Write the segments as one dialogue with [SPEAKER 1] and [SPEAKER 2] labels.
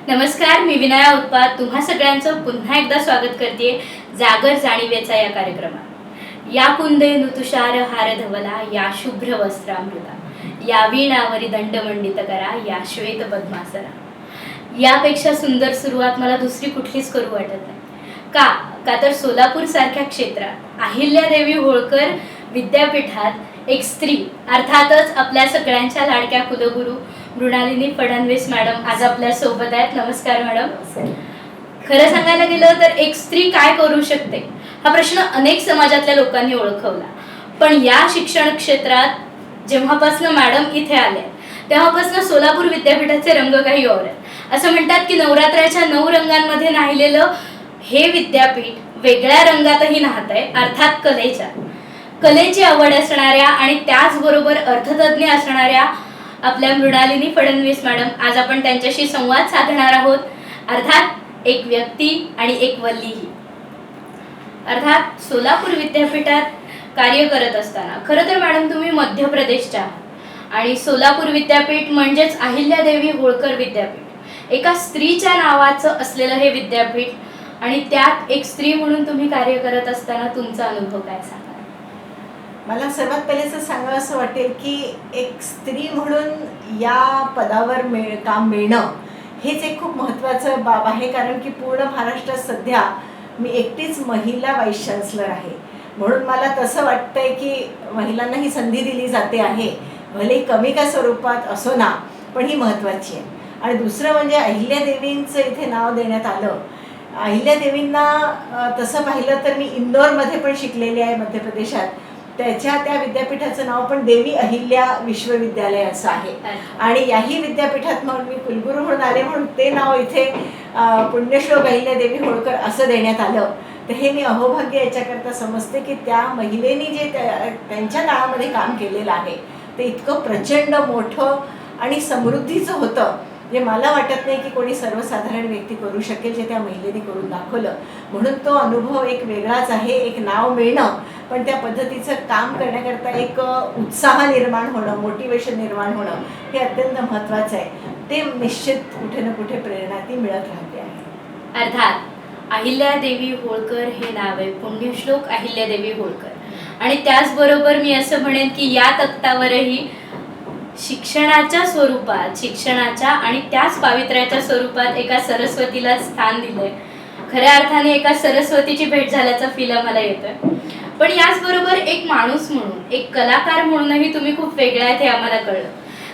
[SPEAKER 1] नमस्कार, मी विनया उत्पात तुम्हा सगळ्यांचं पुन्हा एकदा स्वागत करते जागर जाणीवेचा या कार्यक्रमात. या कुंदेनु तुषार हार धवला, या शुभ्र वस्त्रामृता, या वीणावरी दंडमंडित करा, या श्वेत पद्मासरा. यापेक्षा सुंदर सुरुवात मला दुसरी कुठलीच करू वाटत नाही. का तर सोलापूर सारख्या क्षेत्रात अहिल्यादेवी होळकर विद्यापीठात एक स्त्री, अर्थातच आपल्या सगळ्यांच्या लाडक्या कुलगुरू मृणालिनी फडणवीस मॅडम आज आपल्या सोबत आहेत. नमस्कार मॅडम. खरं सांगायला गेलं तर एक स्त्री काय करू शकते हा प्रश्न अनेक समाजातल्या लोकांनी ओळखवला, पण या शिक्षण क्षेत्रात जेव्हापासून मॅडम इथे आले तेव्हापासून सोलापूर विद्यापीठाचे रंग काही और आहेत. असं म्हणतात की नवरात्राच्या 9 रंगांमध्ये नाहिलेलं हे विद्यापीठ वेगळ्या रंगातही नाहत आहे, अर्थात कलेची आवड असणाऱ्या आणि त्याचबरोबर अर्थतज्ञ असणाऱ्या आपल्या मृणालिनी फडणवीस मॅडम, आज आपण त्यांच्याशी संवाद साधणार आहोत. अर्थात एक व्यक्ती आणि एक वल्लीही. अर्थात सोलापूर विद्यापीठात कार्य करत असताना खरं तर मॅडम तुम्ही मध्य प्रदेशच्या आणि सोलापूर विद्यापीठ म्हणजेच अहिल्यादेवी होळकर विद्यापीठ, एका स्त्रीच्या नावाचं असलेलं हे विद्यापीठ आणि त्यात एक स्त्री म्हणून तुम्ही कार्य करत असताना तुमचा अनुभव काय सांगा?
[SPEAKER 2] मला सर्वात पहिलेच सांगावं असं वाटेल की एक स्त्री म्हणून या पदावर काम मिळणं हेच एक खूप महत्त्वाचं बाब आहे, कारण की पूर्ण महाराष्ट्रात सध्या मी एकटीच महिला वाईस चान्सलर आहे. म्हणून मला तसं वाटतंय की महिलांना ही संधी दिली जाते आहे, भले कमी का स्वरूपात असो ना, पण ही महत्त्वाची आहे. आणि दुसरं म्हणजे अहिल्यादेवींचं इथे नाव देण्यात आलं. अहिल्यादेवींना तसं पाहिलं तर मी इंदोरमध्ये पण शिकलेली आहे मध्य प्रदेशात. त्या विद्यापीठाचं नाव पण देवी अहिल्या विश्वविद्यालय असं आहे. आणि याही विद्यापीठात मग मी कुलगुरू म्हणून आले, म्हणून ते नाव इथे पुण्यश्लोक अहिल्यादेवी होळकर असं देण्यात आलं. तर हे मी अहोभाग्य याच्याकरता समजते की त्या महिलेनी जे त्यांच्या काळामध्ये काम केलेलं आहे ते इतकं प्रचंड मोठं आणि समृद्धीचं होतं, जे मला वाटत नाही की कोणी सर्वसाधारण व्यक्ती करू शकेल, जे त्या महिलेने करून दाखवलं. म्हणून तो अनुभव एक वेगळाच आहे. एक नाव मिळणं, पण त्या पद्धतीचं काम करण्याकरता एक उत्साह निर्माण होणं, मोटिवेशन निर्माण होणं हे अत्यंत महत्त्वाचं आहे. ते निश्चित कुठे ना कुठे प्रेरणा ती मिळत राहते आहे.
[SPEAKER 1] अर्थात अहिल्यादेवी होळकर हे नाव आहे, पुण्यश्लोक अहिल्यादेवी होळकर. आणि त्याचबरोबर मी असं म्हणेन की या तक्तावरही शिक्षणाच्या स्वरूपात, शिक्षणाच्या आणि त्याच पावित्र्याच्या स्वरूपात एका सरस्वतीला स्थान दिलंय. खऱ्या अर्थाने एका सरस्वतीची भेट झाल्याचा फील आम्हाला येतोय. पण याचबरोबर एक माणूस म्हणून, एक कलाकार म्हणूनही तुम्ही खूप वेगळ्या आहेत हे आम्हाला कळलं.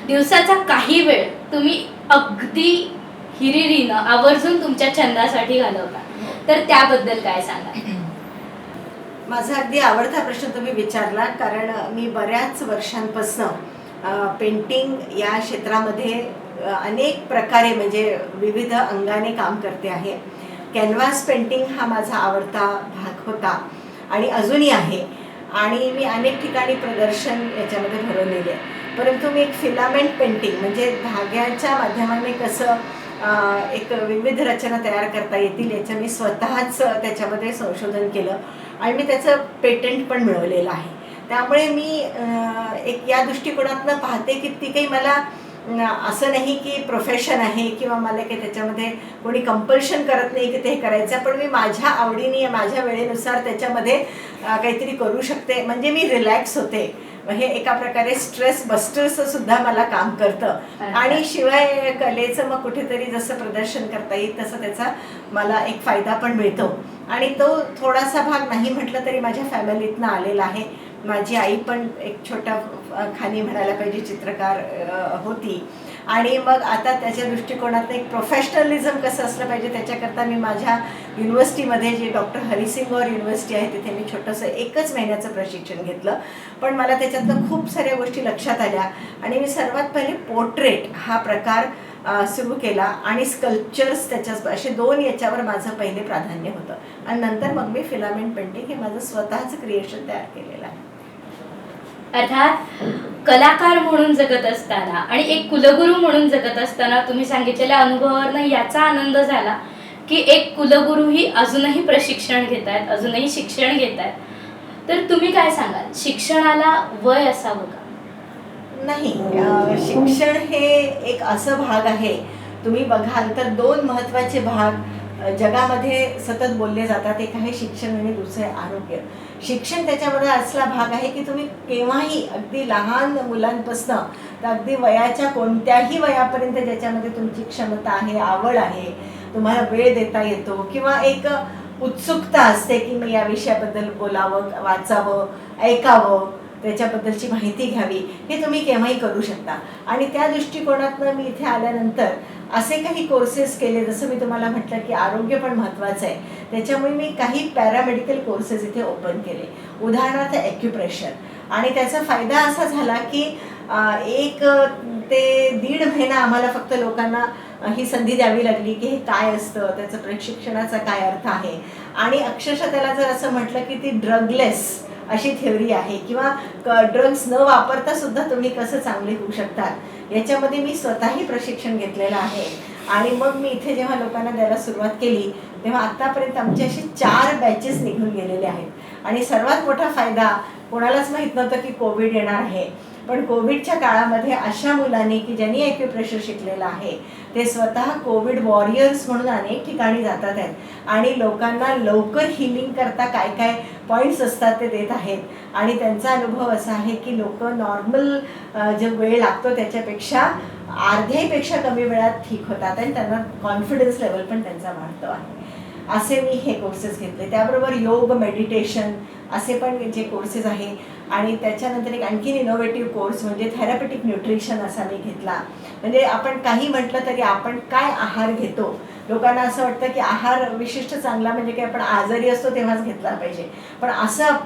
[SPEAKER 1] दिवसाचा काही वेळ तुम्ही अगदी हिरिरीनं आवर्जून तुमच्या छंदासाठी घालवता, तर त्याबद्दल काय सांगा?
[SPEAKER 2] माझा अगदी आवडता प्रश्न तुम्ही विचारला, कारण मी बऱ्याच वर्षांपासून पेंटिंग या क्षेत्रामध्ये अनेक प्रकारे म्हणजे विविध अंगाने काम करते आहे. कॅनव्हास पेंटिंग हा माझा आवडता भाग होता आणि अजूनही आहे. आणि मी अनेक ठिकाणी प्रदर्शन याच्यामध्ये भरवलेले आहे. परंतु मी एक फिलामेंट पेंटिंग म्हणजे धाग्याच्या माध्यमाने कसं एक विविध रचना तयार करता येतील याचं मी स्वतःच त्याच्यामध्ये संशोधन केलं आणि मी त्याचं पेटंट पण मिळवलेलं आहे. त्यामुळे मी एक या दृष्टिकोनातनं पाहते की ती काही मला असं नाही की प्रोफेशन आहे किंवा मला काही त्याच्यामध्ये कोणी कंपल्शन करत नाही की ते करायचं, पण मी माझ्या आवडीने माझ्या वेळेनुसार त्याच्यामध्ये काहीतरी करू शकते. म्हणजे मी रिलॅक्स होते. हे एका प्रकारे स्ट्रेस बस्टर्सचं सुद्धा मला काम करतं. आणि शिवाय कलेचं मग कुठेतरी जसं प्रदर्शन करता येईल तसं त्याचा मला एक फायदा पण मिळतो. आणि तो थोडासा भाग नाही म्हटलं तरी माझ्या फॅमिलीतनं आलेला आहे. माझी आई पण एक छोटा खानी म्हणायला पाहिजे चित्रकार होती. आणि मग आता त्याच्या दृष्टिकोनात एक प्रोफेशनलिझम कसं असलं पाहिजे त्याच्याकरता मी माझ्या युनिव्हर्सिटीमध्ये जे डॉक्टर हरिसिंगवर युनिव्हर्सिटी आहे तिथे मी छोटंसं 1 महिन्याचं प्रशिक्षण घेतलं. पण मला त्याच्यातनं खूप साऱ्या गोष्टी लक्षात आल्या आणि मी सर्वात पहिले पोर्ट्रेट हा प्रकार सुरू केला आणि स्कल्पचर्स त्याच्यात, असे 2 याच्यावर माझं पहिले प्राधान्य होतं. आणि नंतर मग मी फिलामेंट पेंटिंग हे माझं स्वतःचं क्रिएशन तयार केलेलं आहे.
[SPEAKER 1] अर्थात कलाकार म्हणून जगत असताना आणि एक कुलगुरू म्हणून जगत असताना तुम्ही सांगितलेल्या अनुभवावरनं याचा आनंद झाला की एक कुलगुरूही अजूनही प्रशिक्षण घेत आहेत, अजूनही शिक्षण घेत आहेत. तर तुम्ही काय सांगाल, शिक्षणाला वय असावं का?
[SPEAKER 2] नाही, शिक्षण हे एक असं भाग आहे तुम्ही बघाल तर 2 महत्त्वाचे भाग जगामध्ये सतत बोलले जातात. एक आहे शिक्षण आणि दुसरं आहे आरोग्य. शिक्षण त्याच्यामध्ये असला भाग आहे की तुम्ही केव्हाही अगदी लहान मुलांपासून तर अगदी वयाच्या कोणत्याही वयापर्यंत ज्याच्यामध्ये तुमची क्षमता आहे, आवड आहे, तुम्हाला वेळ देता येतो किंवा एक उत्सुकता असते की मी या विषयाबद्दल बोलावं, वाचावं, ऐकावं, त्याच्याबद्दलची माहिती घ्यावी, हे तुम्ही केव्हाही करू शकता. आणि त्या दृष्टिकोनातनं मी इथे आल्यानंतर असे काही कोर्सेस केले, जसं मी तुम्हाला म्हटलं की आरोग्य पण महत्त्वाचं आहे. त्याच्यामुळे मी काही पॅरामेडिकल कोर्सेस इथे ओपन केले. उदाहरणार्थ ॲक्युप्रेशर. आणि त्याचा फायदा असा झाला की 1 ते 1.5 महिना आम्हाला फक्त लोकांना ही संधी द्यावी लागली की हे काय असतं, त्याचं प्रशिक्षणाचा काय अर्थ आहे. आणि अक्षरशः त्याला जर असं म्हटलं की ती ड्रगलेस अशी थेअरी आहे किंवा ड्रग्स न वापरता सुद्धा तुम्ही कसं चांगले होऊ शकतात, याच्यामध्ये मी स्वतःही प्रशिक्षण घेतलेलं आहे. आणि मग मी इथे जेव्हा लोकांना द्यायला सुरुवात केली तेव्हा आत्तापर्यंत आमचे असे 4 बॅचेस निघून गेलेले आहेत. आणि सर्वात मोठा फायदा, कोणालाच माहीत नव्हतं की कोविड येणार आहे, पण कोविडच्या काळामध्ये अशा मुलांनी की ज्यांनी ॲक्युप्रेशर शिकलेलं आहे ते स्वतः कोविड वॉरियर्स म्हणून अनेक ठिकाणी जातात आहेत आणि लोकांना लवकर हिलिंग करता काय काय पॉईंट्स असतात ते देत आहेत. आणि त्यांचा अनुभव असा आहे की लोक नॉर्मल जो वेळ लागतो त्याच्यापेक्षा अर्ध्यापेक्षा कमी वेळात ठीक होतात आणि त्यांना कॉन्फिडन्स लेवल पण त्यांचा वाढतो आहे. असे मी हे कोर्सेस घेतले. त्याबरोबर योग, मेडिटेशन असे पण जे कोर्सेस आहे. आणि त्याच्यानंतर एक आणखीन इनोव्हेटिव्ह कोर्स म्हणजे थेरॅपेटिक न्यूट्रिशन असा मी घेतला. म्हणजे आपण काही म्हटलं तरी आपण काय आहार घेतो, लोकांना असं वाटतं की आहार विशिष्ट चांगला म्हणजे की आपण आजारी असतो तेव्हाच घेतला पाहिजे, पण असं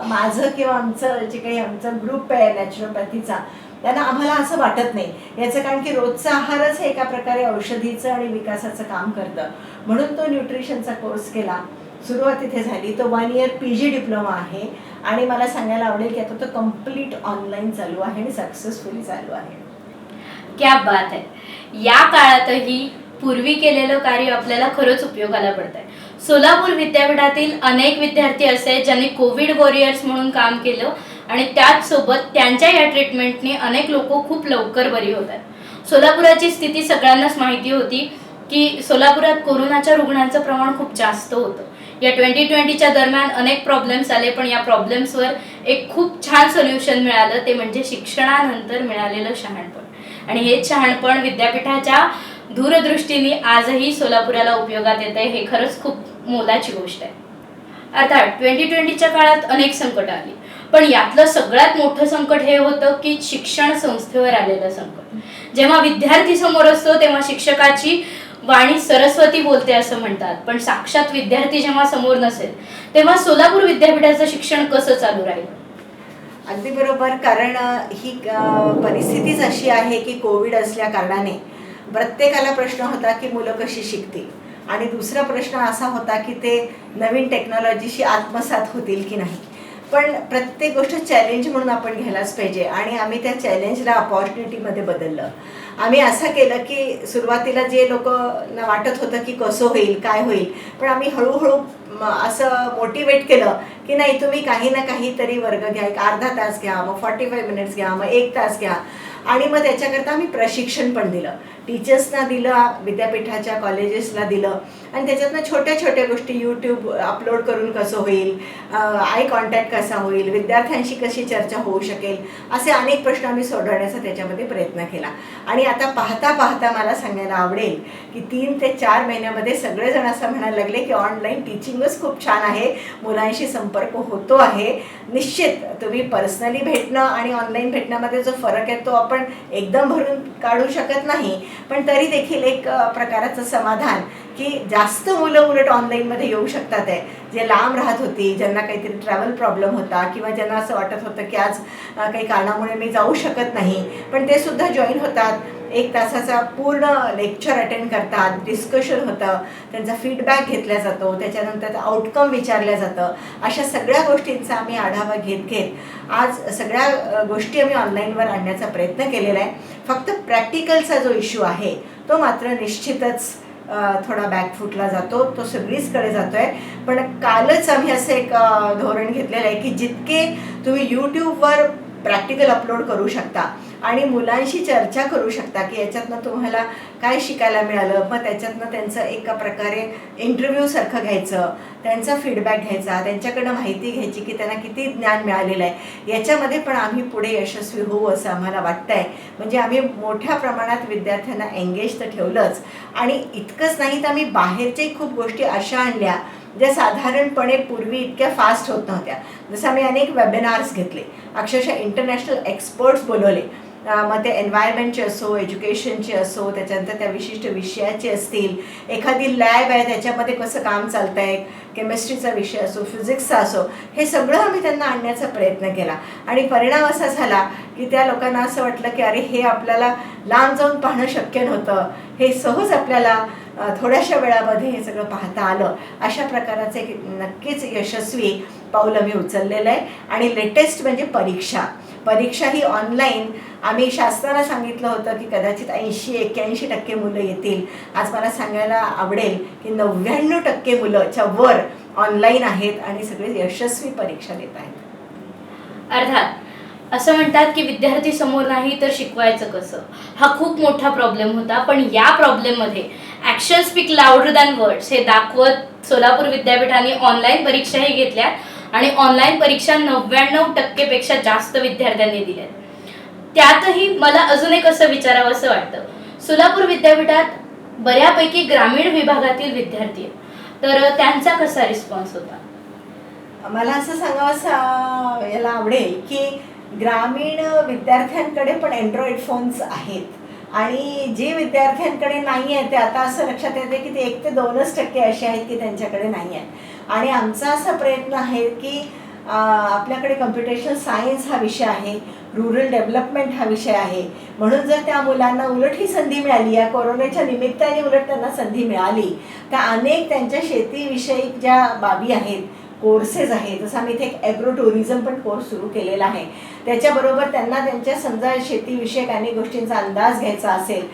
[SPEAKER 2] माझं किंवा आमचं जे काही आमचा ग्रुप आहे नॅचरोपॅथीचा, त्यांना आम्हाला असं वाटत नाही. याचं कारण की रोजचा आहारच हे एका प्रकारे औषधीचं आणि विकासाचं काम करतं. म्हणून तो न्यूट्रिशनचा कोर्स केला. सुरुवात इथे झाली. तो 1 इयर PG डिप्लोमा आहे आणि मला सांगायला आवडेल की आता तो कम्प्लीट ऑनलाईन चालू आहे आणि सक्सेसफुली चालू आहे.
[SPEAKER 1] क्या बात आहे. या काळातही पूर्वी केलेलं कार्य आपल्याला खरंच उपयोगाला पडत आहे. सोलापूर विद्यापीठातील अनेक विद्यार्थी असे आहेत ज्यांनी कोविड वॉरियर्स म्हणून काम केलं आणि त्याचसोबत त्यांच्या या ट्रीटमेंटने अनेक लोक खूप लवकर बरी होत आहेत. सोलापुराची स्थिती सगळ्यांनाच माहिती होती की सोलापुरात कोरोनाच्या रुग्णांचं प्रमाण खूप जास्त होतं. या 2020च्या दरम्यान अनेक प्रॉब्लेम्स आले, पण या प्रॉब्लेम्सवर एक खूप छान सोल्युशन मिळालं, ते म्हणजे शिक्षणानंतर मिळालेलं शहाणपण. आणि हे शहाणपण विद्यापीठाच्या दूरदृष्टीने आजही सोलापुराला उपयोगात येत आहे. हे खरंच खूप मोलाची गोष्ट आहे. अर्थात 2020च्या काळात अनेक संकट आली, पण यातलं सगळ्यात मोठं संकट हे होतं की शिक्षण संस्थेवर आलेलं संकट. जेव्हा विद्यार्थी समोर असतो तेव्हा शिक्षकाची वाणी सरस्वती बोलते असं म्हणतात, पण साक्षात विद्यार्थी जेव्हा समोर नसेल तेव्हा सोलापूर विद्यापीठाचं शिक्षण कसं चालू राहील?
[SPEAKER 2] अगदी बरोबर. कारण ही परिस्थितीच अशी आहे की कोविड असल्या कारणाने प्रत्येकाला प्रश्न होता की मुलं कशी शिकतील, आणि दुसरा प्रश्न असा होता की ते नवीन टेक्नॉलॉजीशी आत्मसात होतील की नाही. पण प्रत्येक गोष्ट चॅलेंज म्हणून आपण घ्यायलाच पाहिजे आणि आम्ही त्या चॅलेंजला अपॉर्च्युनिटीमध्ये बदललं. आम्ही असं केलं की सुरुवातीला जे लोकांना वाटत होतं की कसं होईल, काय होईल, पण आम्ही हळूहळू असं मोटिवेट केलं की नाही, तुम्ही काही ना काहीतरी वर्ग घ्या, एक अर्धा तास घ्या, मग 45 मिनिट्स घ्या, मग 1 तास घ्या. आणि मग त्याच्याकरता आम्ही प्रशिक्षण पण दिलं, टीचर्सना दिलं, विद्यापीठाच्या कॉलेजेसला दिलं. आणि त्याच्यातनं छोट्या छोट्या गोष्टी, यूट्यूब अपलोड करून कसं होईल, आय कॉन्टॅक्ट कसा होईल, विद्यार्थ्यांशी कशी चर्चा होऊ शकेल, असे अनेक प्रश्न आम्ही सोडवण्याचा त्याच्यामध्ये प्रयत्न केला. आणि आता पाहता पाहता मला सांगायला आवडेल की 3 ते 4 महिन्यामध्ये सगळेजण असं म्हणायला लागले की ऑनलाईन टीचिंगच खूप छान आहे, मुलांशी संपर्क होतो आहे. निश्चित तुम्ही पर्सनली भेटणं आणि ऑनलाईन भेटण्यामध्ये जो फरक आहे तो आपण एकदम भरून काढू शकत नाही, पण तरी देखील एक प्रकारचं समाधान की जास्त मुलं उलट ऑनलाईनमध्ये येऊ शकतात आहे. जे लांब राहत होती, ज्यांना काहीतरी ट्रॅव्हल प्रॉब्लेम होता किंवा ज्यांना असं वाटत होतं की आज काही कारणामुळे मी जाऊ शकत नाही, पण ते सुद्धा जॉईन होतात. 1 तासाचा पूर्ण लेक्चर अटेंड करतात, डिस्कशन होतं, त्यांचा फीडबॅक घेतला जातो, त्याच्यानंतर आउटकम विचारलं जातं. अशा सगळ्या गोष्टींचा आम्ही आढावा घेत आज सगळ्या गोष्टी आम्ही ऑनलाईनवर आणण्याचा प्रयत्न केलेला आहे. फक्त प्रॅक्टिकलचा जो इश्यू आहे तो मात्र निश्चितच थोडा बॅकफुटला जातो, तो सगळीचकडे जातो आहे. पण कालच आम्ही असं एक धोरण घेतलेलं आहे की जितके तुम्ही यूट्यूबवर प्रॅक्टिकल अपलोड करू शकता आणि मुलांशी चर्चा करू शकता की याच्यातनं तुम्हाला काय शिकायला मिळालं, मग त्याच्यातनं त्यांचं एका प्रकारे इंटरव्ह्यूसारखं घ्यायचं, त्यांचा फीडबॅक घ्यायचा, त्यांच्याकडनं माहिती घ्यायची की त्यांना किती ज्ञान मिळालेलं आहे. याच्यामध्ये पण आम्ही पुढे यशस्वी होऊ असं आम्हाला वाटतं आहे. म्हणजे आम्ही मोठ्या प्रमाणात विद्यार्थ्यांना एंगेज तर ठेवलंच, आणि इतकंच नाही तर आम्ही बाहेरच्याही खूप गोष्टी अशा आणल्या ज्या साधारणपणे पूर्वी इतक्या फास्ट होत नव्हत्या. जसं आम्ही अनेक वेबिनार्स घेतले, अक्षरशः इंटरनॅशनल एक्सपर्ट्स बोलवले. मग ते एन्व्हायरमेंटचे असो, एज्युकेशनचे असो, त्याच्यानंतर त्या विशिष्ट विषयाचे असतील, एखादी लॅब आहे त्याच्यामध्ये कसं काम चालतं आहे, केमिस्ट्रीचा विषय असो, फिजिक्सचा असो, हे सगळं आम्ही त्यांना आणण्याचा प्रयत्न केला. आणि परिणाम असा झाला की त्या लोकांना असं वाटलं की अरे हे आपल्याला लांब जाऊन पाहणं शक्य नव्हतं, हे सहज आपल्याला थोड्याशा वेळामध्ये हे सगळं पाहता आलं. अशा प्रकारचं एक नक्कीच यशस्वी पाऊल आम्ही उचललेलं आहे. आणि लेटेस्ट म्हणजे परीक्षा ही ऑनलाईन. आम्ही शासनाला सांगितलं होतं की कदाचित 80-81% मुलं येतील. आज मला सांगायला आवडेल की 99% मुलंच्या वर ऑनलाईन आहेत आणि सगळे यशस्वी परीक्षा देत आहेत.
[SPEAKER 1] अर्थात असं म्हणतात की विद्यार्थी समोर नाही तर शिकवायचं कसं, हा खूप मोठा प्रॉब्लेम होता. पण या प्रॉब्लेममध्ये action speak louder than words हे दाखवत सोलापूर विद्यापीठाने ऑनलाईन परीक्षाही घेतल्या आणि ऑनलाईन परीक्षा 99% पेक्षा जास्त विद्यार्थ्यांनी दिल्या. त्यातही मला अजून एक असं विचारावं असं वाटतं, सोलापूर विद्यापीठात बऱ्यापैकी ग्रामीण विभागातील विद्यार्थी आहेत, तर त्यांचा कसा रिस्पॉन्स होता?
[SPEAKER 2] मला असं सांगावं याला आवडेल की ग्रामीण विद्यार्थ्यांकडे पण अँड्रॉइड फोन्स आहेत, आणि जे विद्यार्थ्यांकडे नाही आहे ते आता असं लक्षात येते की ते 1 ते 2% असे आहेत की त्यांच्याकडे नाही आहे. आणि आमचा असा प्रयत्न आहे की आपल्याकडे कम्प्युटेशनल सायन्स हा विषय आहे, रुरल डेव्हलपमेंट हा विषय आहे. म्हणून जर त्या मुलांना उलट ही संधी मिळाली, या कोरोनाच्या निमित्ताने उलट त्यांना संधी मिळाली, तर अनेक त्यांच्या शेतीविषयक ज्या बाबी आहेत, कोर्सेस आहेत. जसं आम्ही इथे एक ॲग्रो टुरिझम पण कोर्स सुरू केलेला आहे. त्याच्याबरोबर त्यांना त्यांच्या समजा शेतीविषयक अनेक गोष्टींचा अंदाज घ्यायचा असेल,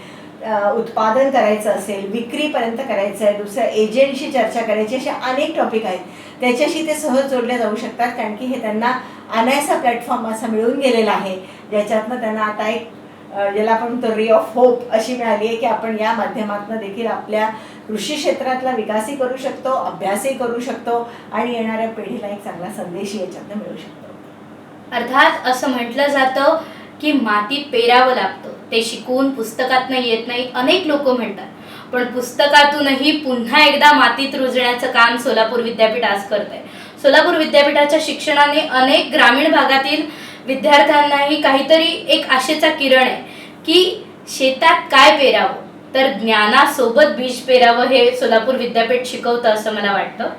[SPEAKER 2] उत्पादन करायचं असेल, विक्रीपर्यंत करायचं आहे, दुसऱ्या एजंटशी चर्चा करायची, असे अनेक टॉपिक आहेत. त्याच्याशी ते सहज जोडले जाऊ शकतात, कारण की हे त्यांना अनायसा प्लॅटफॉर्म असा मिळून गेलेला आहे, ज्याच्यातनं त्यांना आता एक ज्याला आपण म्हणतो रे ऑफ होप अशी मिळाली आहे की आपण या माध्यमातून देखील आपल्या कृषी क्षेत्रातला विकासही करू शकतो, अभ्यासही करू शकतो, आणि येणाऱ्या पिढीला एक चांगला संदेशही याच्यातनं मिळू शकतो.
[SPEAKER 1] अर्थात असं म्हटलं जातं की मातीत पेरावं लागतं, ते शिकून पुस्तकातनं येत नाही अनेक लोक म्हणतात, पण पुस्तकातूनही पुन्हा एकदा मातीत रुजण्याचं काम सोलापूर विद्यापीठ आज करत आहे. सोलापूर विद्यापीठाच्या शिक्षणाने अनेक ग्रामीण भागातील विद्यार्थ्यांनाही काहीतरी एक आशेचा किरण आहे की शेतात काय पेरावं, तर ज्ञानासोबत बीज पेरावं हे सोलापूर विद्यापीठ शिकवतं असं मला वाटतं.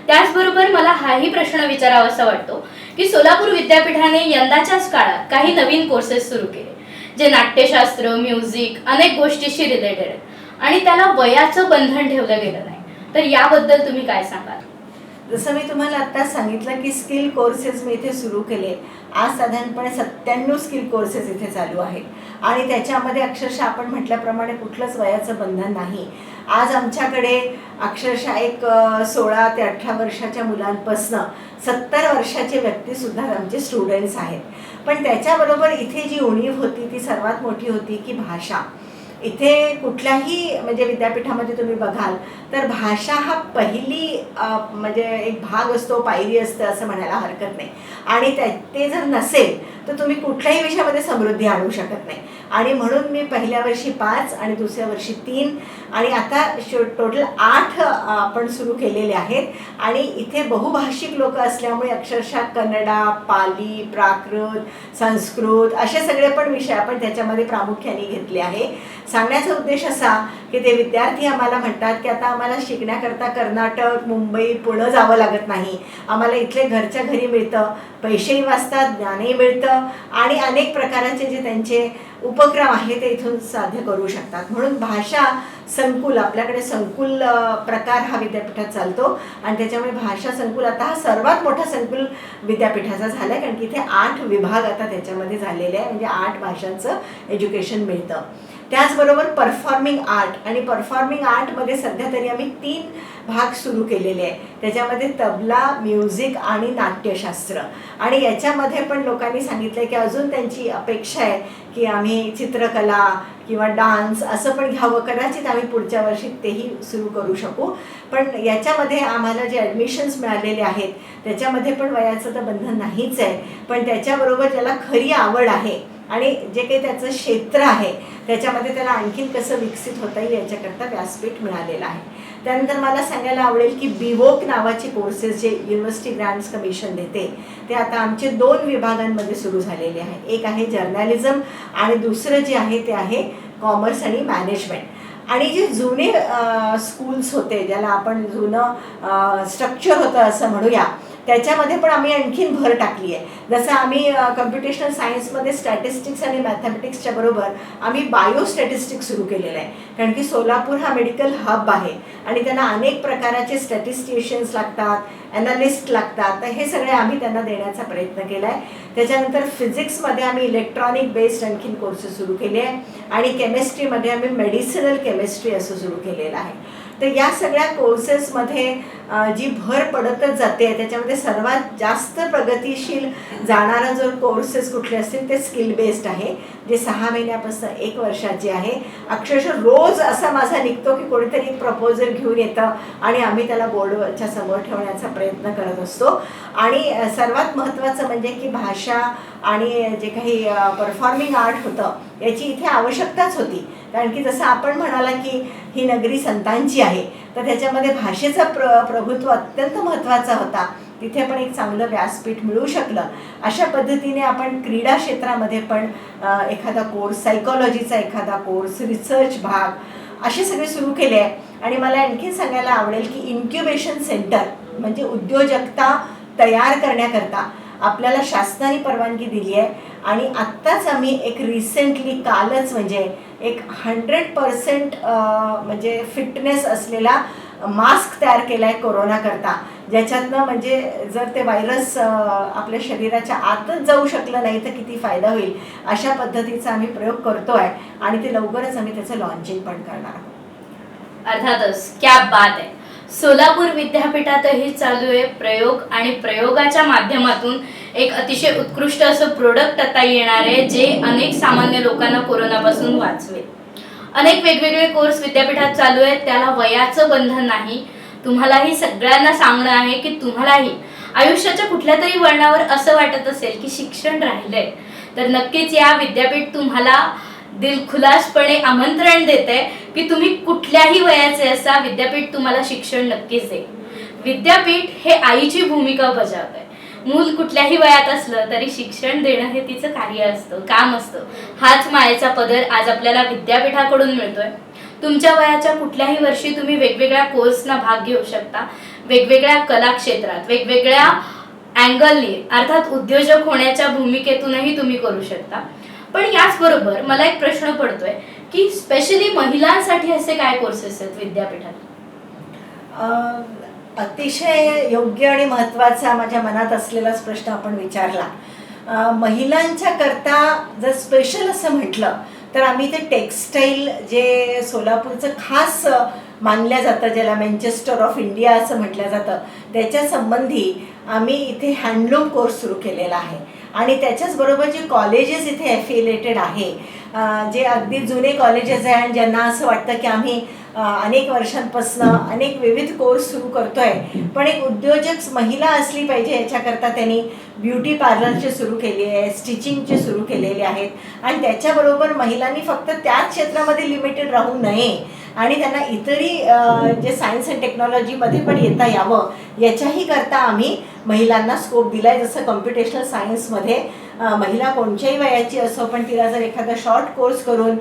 [SPEAKER 1] त्याचबरोबर मला हाही प्रश्न विचारावासा वाटतो की सोलापूर विद्यापीठाने यंदाच्याच काळात काही नवीन कोर्सेस सुरू केले, जे नाट्यशास्त्र, म्युझिक, अनेक गोष्टीशी रिलेटेड आहेत, आणि त्याला वयाचं बंधन ठेवलं गेलं नाही. तर याबद्दल तुम्ही काय सांगाल?
[SPEAKER 2] जसं मी तुम्हाला आत्ता सांगितलं की स्किल कोर्सेस मी इथे सुरू केले. आज साधारणपणे 97 स्किल कोर्सेस इथे चालू आहेत, आणि त्याच्यामध्ये अक्षरशः आपण म्हटल्याप्रमाणे कुठलंच वयाचं बंधन नाही. आज आमच्याकडे अक्षरशः एक 16 ते 18 वर्षाच्या मुलांपासनं 70 वर्षाचे व्यक्तीसुद्धा आमचे स्टुडंट्स आहेत. पण त्याच्याबरोबर इथे जी उणीव होती ती सर्वात मोठी होती की भाषा. इथे कुठल्याही म्हणजे विद्यापीठामध्ये तुम्ही बघाल तर भाषा हा पहिली म्हणजे एक भाग असतो, पायरी असते असं म्हणायला हरकत नाही. आणि ते जर नसेल तर तुम्ही कुठल्याही विषयामध्ये समृद्धी आणू शकत नाही. आणि म्हणून मी पहिल्या वर्षी 5 आणि दुसऱ्या वर्षी 3 आणि आता टोटल 8 आपण सुरू केलेले आहेत. आणि इथे बहुभाषिक लोक असल्यामुळे अक्षरशः कन्नडा, पाली, प्राकृत, संस्कृत असे सगळे पण विषय आपण त्याच्यामध्ये प्रामुख्याने घेतले आहे. सांगण्याचा उद्देश असा की ते विद्यार्थी आम्हाला म्हणतात की आता आम्हाला शिकण्याकरता कर्नाटक, मुंबई, पुणे जावं लागत नाही, आम्हाला इथले घरच्या घरी मिळतं, पैसेही वाचतात, ज्ञानही मिळतं, आणि अनेक प्रकारचे जे त्यांचे उपक्रम आहे ते इथून साध्य करू शकतात. म्हणून भाषा संकुल, आपल्याकडे संकुल प्रकार हा विद्यापीठात चालतो, आणि त्याच्यामुळे भाषा संकुल आता हा सर्वात मोठा संकुल विद्यापीठाचा झाला आहे, कारण की इथे 8 विभाग आता त्याच्यामध्ये झालेले आहे, म्हणजे 8 भाषांचं एज्युकेशन मिळतं. त्याचबरोबर परफॉर्मिंग आर्ट, आणि परफॉर्मिंग आर्टमध्ये सध्या तरी आम्ही 3 भाग सुरू केलेले आहे. त्याच्यामध्ये तबला, म्युझिक आणि नाट्यशास्त्र. आणि याच्यामध्ये पण लोकांनी सांगितलं की अजून त्यांची अपेक्षा आहे की आम्ही चित्रकला किंवा डान्स असं पण घ्यावं. कदाचित आम्ही पुढच्या वर्षी तेही सुरू करू शकू. पण याच्यामध्ये आम्हाला जे ॲडमिशन्स मिळालेले आहेत त्याच्यामध्ये पण वयाचं तर बंधन नाहीच आहे, पण त्याच्याबरोबर ज्याला खरी आवड आहे आणि जे काही त्याचं क्षेत्र आहे त्याच्यामध्ये त्याला आणखीन कसं विकसित होता येईल याच्याकरता व्यासपीठ मिळालेलं आहे. त्यानंतर मला सांगायला आवडेल की बीवोक नावाचे कोर्सेस जे युनिव्हर्सिटी ग्रँट्स कमिशन देते ते आता आमचे 2 विभागांमध्ये सुरू झालेले आहे. एक आहे जर्नलिझम आणि दुसरं जे आहे ते आहे कॉमर्स आणि मॅनेजमेंट. आणि जे जुने स्कूल्स होते, ज्याला आपण जुनं स्ट्रक्चर होतं असं म्हणूया, त्याच्यामध्ये पण आम्ही आणखीन भर टाकली आहे. जसं आम्ही कम्प्युटेशनल सायन्समध्ये स्टॅटिस्टिक्स आणि मॅथमॅटिक्सच्या बरोबर आम्ही बायोस्टॅटिस्टिक्स सुरू केलेलं आहे. कारण की सोलापूर हा मेडिकल हब आहे आणि त्यांना अनेक प्रकाराचे स्टॅटिस्टिशियन्स लागतात, ॲनालिस्ट लागतात. तर हे सगळे आम्ही त्यांना देण्याचा प्रयत्न केला आहे. त्याच्यानंतर फिजिक्समध्ये आम्ही इलेक्ट्रॉनिक बेस्ड आणखीन कोर्सेस सुरू केले आहे आणि केमिस्ट्रीमध्ये आम्ही मेडिसिनल केमिस्ट्री असं सुरू केलेलं आहे. तर या सगळ्या कोर्सेसमध्ये जी भर पडतच जाते त्याच्यामध्ये सर्वात जास्त प्रगतीशील जाणारा जर कोर्सेस कुठले असतील ते स्किल बेस्ड आहे, जे 6 महिन्यापासून 1 वर्षाचे आहे. अक्षरशः रोज असा माझा निघतो की कोणीतरी एक प्रपोजल घेऊन येतं आणि आम्ही त्याला बोर्डच्या समोर ठेवण्याचा प्रयत्न करत असतो. आणि सर्वात महत्त्वाचं म्हणजे की भाषा आणि जे काही परफॉर्मिंग आर्ट होतं याची इथे आवश्यकताच होती. कारण की जसं आपण म्हणाला की ही नगरी संतांची आहे, तर त्याच्यामध्ये भाषेचा प्रभुत्व अत्यंत महत्त्वाचा होता. तिथे पण एक चांगलं व्यासपीठ मिळू शकलं. अशा पद्धतीने आपण क्रीडा क्षेत्रामध्ये पण एखादा कोर्स, सायकॉलॉजीचा एखादा कोर्स, रिसर्च भाग असे सगळे सुरू केले आहे. आणि मला आणखी सांगायला आवडेल की इन्क्युबेशन सेंटर म्हणजे उद्योजकता तयार करण्याकरता आपल्याला शासनाने परवानगी दिली आहे. आणि आत्ताच आम्ही एक रिसेंटली कालच म्हणजे एक 100% म्हणजे फिटनेस असलेला मास्क तयार केला आहे कोरोनाकरता, ज्याच्यातनं म्हणजे जर ते व्हायरस आपल्या शरीराच्या आतच जाऊ शकलं नाही तर किती फायदा होईल अशा पद्धतीचा आम्ही प्रयोग करतो आहे. आणि ते लवकरच आम्ही त्याचं लॉन्चिंग पण करणार आहोत.
[SPEAKER 1] अर्थातच क्या बात आहे. सोलापूर विद्यापीठातही चालू आहे प्रयोग आणि प्रयोगाच्या माध्यमातून एक अतिशय उत्कृष्ट असं प्रोडक्ट आता येणार आहे जे अनेक सामान्य लोकांना कोरोनापासून वाचवेल. अनेक वेगवेगळे कोर्स विद्यापीठात चालू आहेत, त्याला वयाचं बंधन नाही. तुम्हालाही सगळ्यांना सांगणं आहे की तुम्हालाही आयुष्याच्या कुठल्या तरी वळणावर असं वाटत असेल की शिक्षण राहिलंय तर नक्कीच या विद्यापीठ तुम्हाला दिलखुलासपणे आमंत्रण देते की तुम्ही कुठल्याही वयाचे असा, विद्यापीठ तुम्हाला शिक्षण नक्कीच देईल. विद्यापीठ हे आईची भूमिका बजावते. मूल कुठल्याही वयात असलं तरी शिक्षण देणं हे तिचं कार्य असतं, काम असतं. हाच मायेचा पदर आज आपल्याला विद्यापीठाकडून मिळतोय. तुमच्या वयाच्या कुठल्याही वर्षी तुम्ही वेगवेगळ्या कोर्सना भाग घेऊ शकता. वेगवेगळ्या कला क्षेत्रात, वेगवेगळ्या अँगलनी अर्थात उद्योजक होण्याच्या भूमिकेतूनही तुम्ही करू शकता. पण याचबरोबर मला एक प्रश्न पडतोय की स्पेशली महिलांसाठी असे काय कोर्सेस आहेत विद्यापीठात?
[SPEAKER 2] अतिशय योग्य आणि महत्त्वाचा माझ्या मनात असलेलाच प्रश्न आपण विचारला. महिलांच्या करता जर स्पेशल असं म्हटलं तर आम्ही ते टेक्स्टाईल जे सोलापूरचं खास मानलं जातं, ज्याला मँचेस्टर ऑफ इंडिया असं म्हटलं जातं, त्याच्या संबंधी आम्ही इथे हँडलूम कोर्स सुरू केलेला आहे. आणि त्याच्याचबरोबर जे कॉलेजेस इथे ॲफिलेटेड आहे, जे अगदी जुने कॉलेजेस आहे आणि ज्यांना असं वाटतं की आम्ही अनेक वर्षांपासून अनेक विविध कोर्स सुरू करतो आहे, पण एक उद्योजक महिला असली पाहिजे याच्याकरता त्यांनी ब्युटी पार्लरचे सुरू केले आहे, स्टिचिंगचे सुरू केलेले आहेत. आणि त्याच्याबरोबर महिलांनी फक्त त्याच क्षेत्रामध्ये लिमिटेड राहू नये आणि त्यांना इतरही जे सायन्स अँड टेक्नॉलॉजीमध्ये पण येता यावं याच्याही करता आम्ही महिलांना स्कोप दिला आहे. जसं कम्प्युटेशनल सायन्समध्ये महिला कोणत्याही वयाची असो पण तिला जर एखादा शॉर्ट कोर्स करून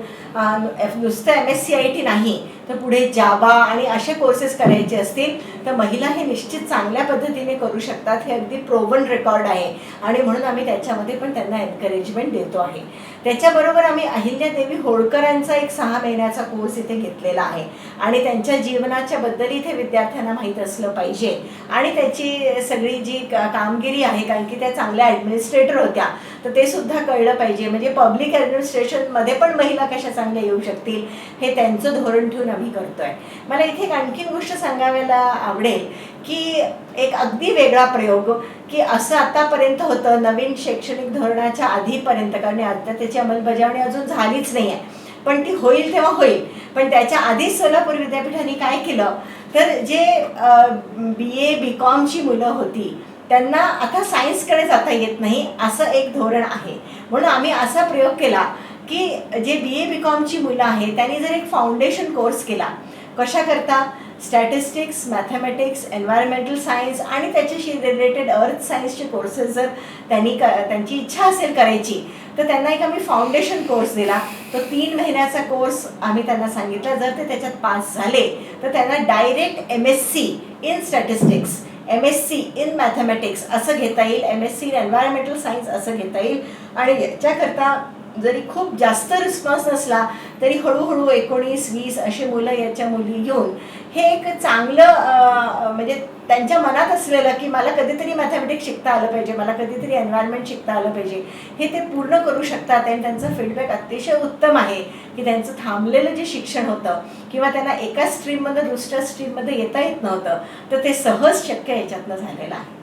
[SPEAKER 2] नुसतं MSCIT नाही तर पुढे जावा आणि असे कोर्सेस करायचे असतील तर महिला हे निश्चित चांगल्या पद्धतीने करू शकतात. हे अगदी प्रोवन रेकॉर्ड आहे आणि म्हणून आम्ही त्याच्यामध्ये पण त्यांना एनकरेजमेंट देतो आहे. त्याच्याबरोबर आम्ही अहिल्यादेवी होळकरांचा एक 6 महिन्याचा कोर्स इथे घेतलेला आहे आणि त्यांच्या जीवनाच्या बद्दल इथे विद्यार्थ्यांना माहीत असलं पाहिजे आणि त्याची सगळी जी कामगिरी आहे, कारण की त्या चांगल्या ॲडमिनिस्ट्रेटर होत्या, तर ते सुद्धा कळलं पाहिजे. म्हणजे पब्लिक ॲडमिनिस्ट्रेशनमध्ये पण महिला कशा चांगल्या येऊ शकतील हे त्यांचं धोरण ठेवून आम्ही करतोय. मला इथे एक आणखीन गोष्ट सांगायला आवडेल की एक अगदी वेगळा प्रयोग की असं आतापर्यंत होतं नवीन शैक्षणिक धोरणाच्या आधीपर्यंत, कारण आता त्याची अंमलबजावणी अजून झालीच नाही आहे, पण ती होईल तेव्हा होईल. पण त्याच्या आधीच सोलापूर विद्यापीठाने काय केलं तर जे BA BComची मुलं होती त्यांना आता सायन्सकडे जाता येत नाही असं एक धोरण आहे. म्हणून आम्ही असा प्रयोग केला की जे BA BComची मुलं आहेत त्यांनी जर एक फाउंडेशन कोर्स केला, कशाकरता, स्टॅटिस्टिक्स, मॅथमॅटिक्स, एन्व्हायरमेंटल सायन्स आणि त्याच्याशी रिलेटेड अर्थ सायन्सचे कोर्सेस जर त्यांची इच्छा असेल करायची तर त्यांना एक आम्ही फाउंडेशन कोर्स दिला. तो 3 महिन्याचा कोर्स आम्ही त्यांना सांगितला, जर ते त्याच्यात पास झाले तर त्यांना direct MSc in statistics, MSc in mathematics असं घेता येईल, MSc इन एन्व्हायरमेंटल सायन्स असं घेता येईल. आणि याच्याकरता जरी खूप जास्त रिस्पॉन्स नसला तरी हळूहळू 19-20 अशी मुलं याच्या मुली घेऊन हे एक चांगलं म्हणजे त्यांच्या मनात असलेलं की मला कधीतरी मॅथमॅटिक्स शिकता आलं पाहिजे, मला कधीतरी एन्व्हायरमेंट शिकता आलं पाहिजे, हे ते पूर्ण करू शकतात. आणि त्यांचं फीडबॅक अतिशय उत्तम आहे की त्यांचं थांबलेलं जे शिक्षण होतं किंवा त्यांना एका स्ट्रीममधून दुसऱ्या स्ट्रीममध्ये येता येत नव्हतं तर ते सहज शक्य याच्यातनं झालेलं आहे.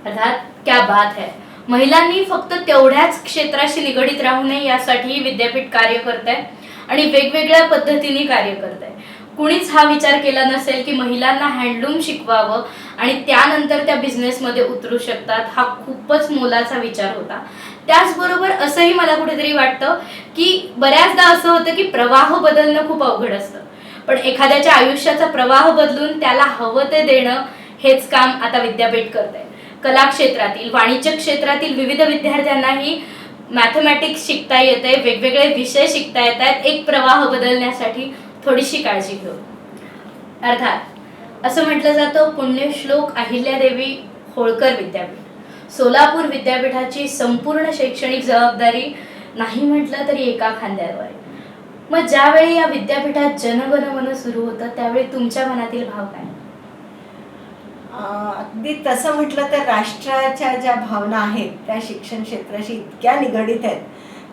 [SPEAKER 1] अर्थात क्या बात है. महिलांनी फक्त तेवढ्याच क्षेत्राशी निगडीत राहू नये यासाठी विद्यापीठ कार्य करत आहे आणि वेगवेगळ्या पद्धतीने कार्य करत आहे. कुणीच हा विचार केला नसेल की महिलांना हँडलूम शिकवावं आणि त्यानंतर त्या बिझनेसमध्ये उतरू शकतात. हा खूपच मोलाचा विचार होता. त्याचबरोबर असंही मला कुठेतरी वाटतं की बऱ्याचदा असं होतं की प्रवाह बदलणं खूप अवघड असतं, पण एखाद्याच्या आयुष्याचा प्रवाह बदलून त्याला हवं ते देणं हेच काम आता विद्यापीठ करत आहे. कला क्षेत्रातील, वाणिज्य क्षेत्रातील विविध विद्यार्थ्यांनाही मॅथमॅटिक्स शिकता येत आहे, वेगवेगळे विषय शिकता येत आहेत, एक प्रवाह बदलण्यासाठी थोडीशी काळजी घेऊ. अर्थात असं म्हटलं जातं, पुण्यश्लोक अहिल्यादेवी होळकर विद्यापीठ सोलापूर विद्यापीठाची संपूर्ण शैक्षणिक जबाबदारी नाही म्हटलं तरी एका खांद्यावर आहे. मग ज्यावेळी या विद्यापीठात जनगण मन सुरू होतं त्यावेळी तुमच्या मनातील भाव काय?
[SPEAKER 2] अगदी तसं म्हटलं तर राष्ट्राच्या ज्या भावना आहेत त्या शिक्षण क्षेत्राशी इतक्या निगडीत आहेत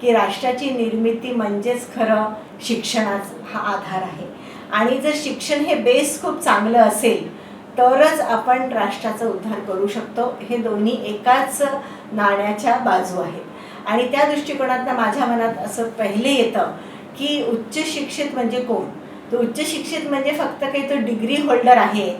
[SPEAKER 2] की राष्ट्राची निर्मिती म्हणजेच खरं शिक्षणाचा हा आधार आहे. आणि जर शिक्षण हे बेस खूप चांगलं असेल तरच आपण राष्ट्राचा उद्धार करू शकतो. हे दोन्ही एकाच नाण्याच्या बाजू आहेत. आणि त्या दृष्टिकोनातनं माझ्या मनात असं पहिले येतं की उच्च शिक्षित म्हणजे कोण? तो उच्च शिक्षित म्हणजे फक्त काही तो डिग्री होल्डर आहे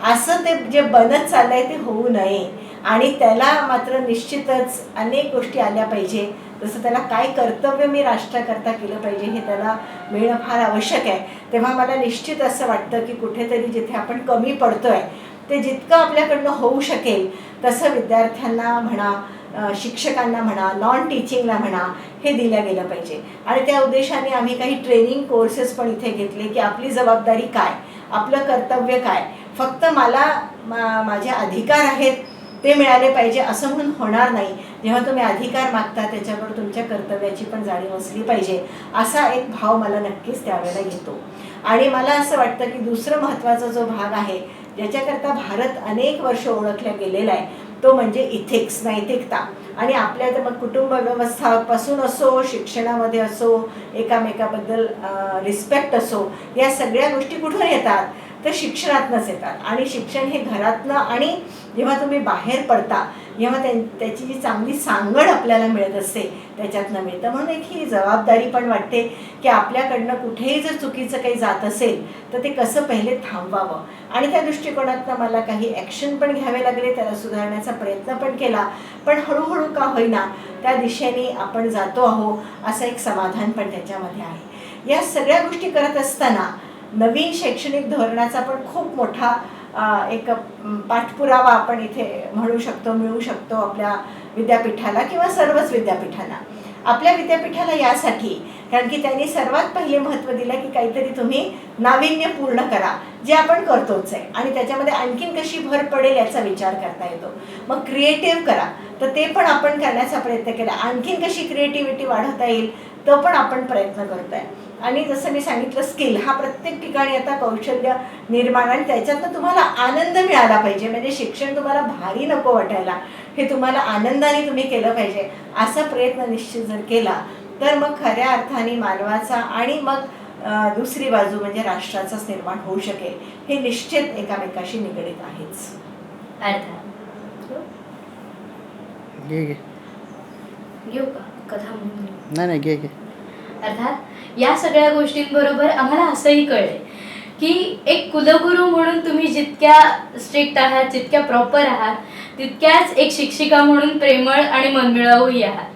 [SPEAKER 2] असं ते जे बनत चाललंय ते होऊ नये. आणि त्याला मात्र निश्चितच अनेक गोष्टी आल्या पाहिजे. जसं त्याला काय कर्तव्य मी राष्ट्राकरता केलं पाहिजे हे त्याला मिळणं फार आवश्यक आहे. तेव्हा मला निश्चित असं वाटतं की कुठेतरी जिथे आपण कमी पडतोय ते जितकं आपल्याकडनं होऊ शकेल तसं विद्यार्थ्यांना म्हणा, शिक्षकांना म्हणा, नॉन टीचिंगला म्हणा हे दिलं गेलं पाहिजे. आणि त्या उद्देशाने आम्ही काही ट्रेनिंग कोर्सेस पण इथे घेतले की आपली जबाबदारी काय, आपलं कर्तव्य काय. फक्त मला माझे अधिकार आहेत ते मिळाले पाहिजे असं म्हणून होणार नाही. जेव्हा तुम्ही अधिकार मागता त्याच्यावर तुमच्या कर्तव्याची पण जाणीव असली पाहिजे असा एक भाव मला नक्कीच त्यावेळेला येतो. आणि मला असं वाटतं की दुसरं महत्त्वाचा जो भाग आहे ज्याच्याकरता भारत अनेक वर्ष ओळखला गेलेला आहे तो म्हणजे इथिक्स, नैतिकता. आणि आपल्या तर मग कुटुंब व्यवस्थापासून असो, शिक्षणामध्ये असो, एकामेकाबद्दल रिस्पेक्ट असो, या सगळ्या गोष्टी कुठून येतात तर शिक्षणातनंच येतात. आणि शिक्षण हे घरातनं आणि जेव्हा तुम्ही बाहेर पडता जेव्हा त्याची जी चांगली सांगड आपल्याला मिळत असते त्याच्यातनं मिळतं. म्हणून एक ही जबाबदारी पण वाटते की आपल्याकडनं कुठेही जर चुकीचं काही जात असेल तर ते कसं पहिले थांबवावं. आणि त्या दृष्टिकोनातनं मला काही ॲक्शन पण घ्यावे लागले, त्याला सुधारण्याचा प्रयत्न पण केला. पण हळूहळू का होईना त्या दिशेने आपण जातो आहो असं एक समाधान पण त्याच्यामध्ये आहे. या सगळ्या गोष्टी करत असताना नवीन शैक्षणिक धोरणाचा पण खूप मोठा एक पाठपुरावा आपण इथे म्हणू शकतो, मिळू शकतो आपल्या विद्यापीठाला किंवा सर्वच विद्यापीठांना. आपल्या विद्यापीठाला यासाठी, कारण की त्यांनी सर्वात पहिले महत्त्व दिलं की काहीतरी तुम्ही नाविन्यपूर्ण करा, जे आपण करतोच आहे, आणि त्याच्यामध्ये आणखीन कशी भर पडेल याचा विचार करता येतो. मग क्रिएटिव्ह करा, तर ते पण आपण करण्याचा प्रयत्न केला. आणखीन कशी क्रिएटिव्हिटी वाढवता येईल तो पण आपण प्रयत्न करतोय. आणि जसं मी सांगितलं, स्किल हा प्रत्येक ठिकाणी आता कौशल्य निर्माण, आणि त्याच्यातनं तुम्हाला आनंद मिळाला पाहिजे. म्हणजे शिक्षण तुम्हाला भारी नको वाटायला, हे तुम्हाला आनंदाने तुम्ही केलं पाहिजे, असा प्रयत्न निश्चित जर केला तर मग खऱ्या अर्थाने मानवाचा आणि मग दुसरी बाजू म्हणजे राष्ट्राचाच निर्माण होऊ शकेल. हे निश्चित एकामेकाशी निगडीत आहेच.
[SPEAKER 1] अर्थात
[SPEAKER 3] घे घे
[SPEAKER 1] घेऊ का कथा म्हणून?
[SPEAKER 3] नाही नाही घे घे.
[SPEAKER 1] अर्थात या सगळ्या गोष्टींबरोबर आम्हाला असंही कळलंय की एक कुलगुरू म्हणून तुम्ही जितक्या स्ट्रिक्ट आहात, जितक्या प्रॉपर आहात, तितक्याच एक शिक्षिका म्हणून प्रेमळ आणि मनमिळाऊही आहात.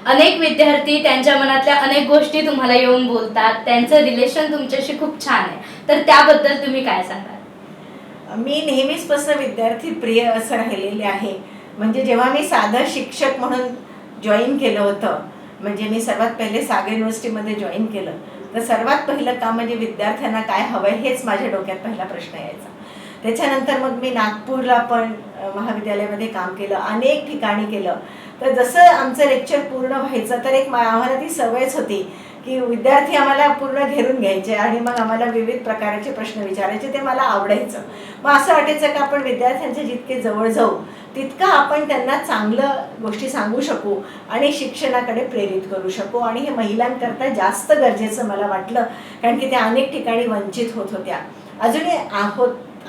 [SPEAKER 1] अनेक विद्यार्थी त्यांच्या मनातल्या अनेक गोष्टी तुम्हाला येऊन बोलतात, त्यांचं रिलेशन तुमच्याशी खूप छान आहे, तर त्याबद्दल तुम्ही काय सांगाल?
[SPEAKER 2] मी नेहमीचपासून विद्यार्थी प्रिय असं राहिलेले आहे. म्हणजे जेव्हा मी साधं शिक्षक म्हणून जॉईन केलं होतं, म्हणजे मी सर्वात पहिले सागर युनिव्हर्सिटीमध्ये जॉईन केलं, तर सर्वात पहिलं काम म्हणजे विद्यार्थ्यांना काय हवं आहे हेच माझ्या डोक्यात पहिला प्रश्न यायचा. त्याच्यानंतर मग मी नागपूरला पण महाविद्यालयामध्ये काम केलं, अनेक ठिकाणी केलं. तर जसं आमचं लेक्चर पूर्ण व्हायचं तर एक आम्हाला ती सवयच होती की विद्यार्थी आम्हाला पूर्ण घेरून घ्यायचे आणि मग आम्हाला विविध प्रकारचे प्रश्न विचारायचे, ते मला आवडायचं. मग असं वाटायचं की आपण विद्यार्थ्यांच्या जितके जवळ जाऊ तितकं आपण त्यांना चांगलं गोष्टी सांगू शकू आणि शिक्षणाकडे प्रेरित करू शकू. आणि हे महिलांकरता जास्त गरजेचं मला वाटलं, कारण की त्या अनेक ठिकाणी वंचित होत होत्या, अजूनही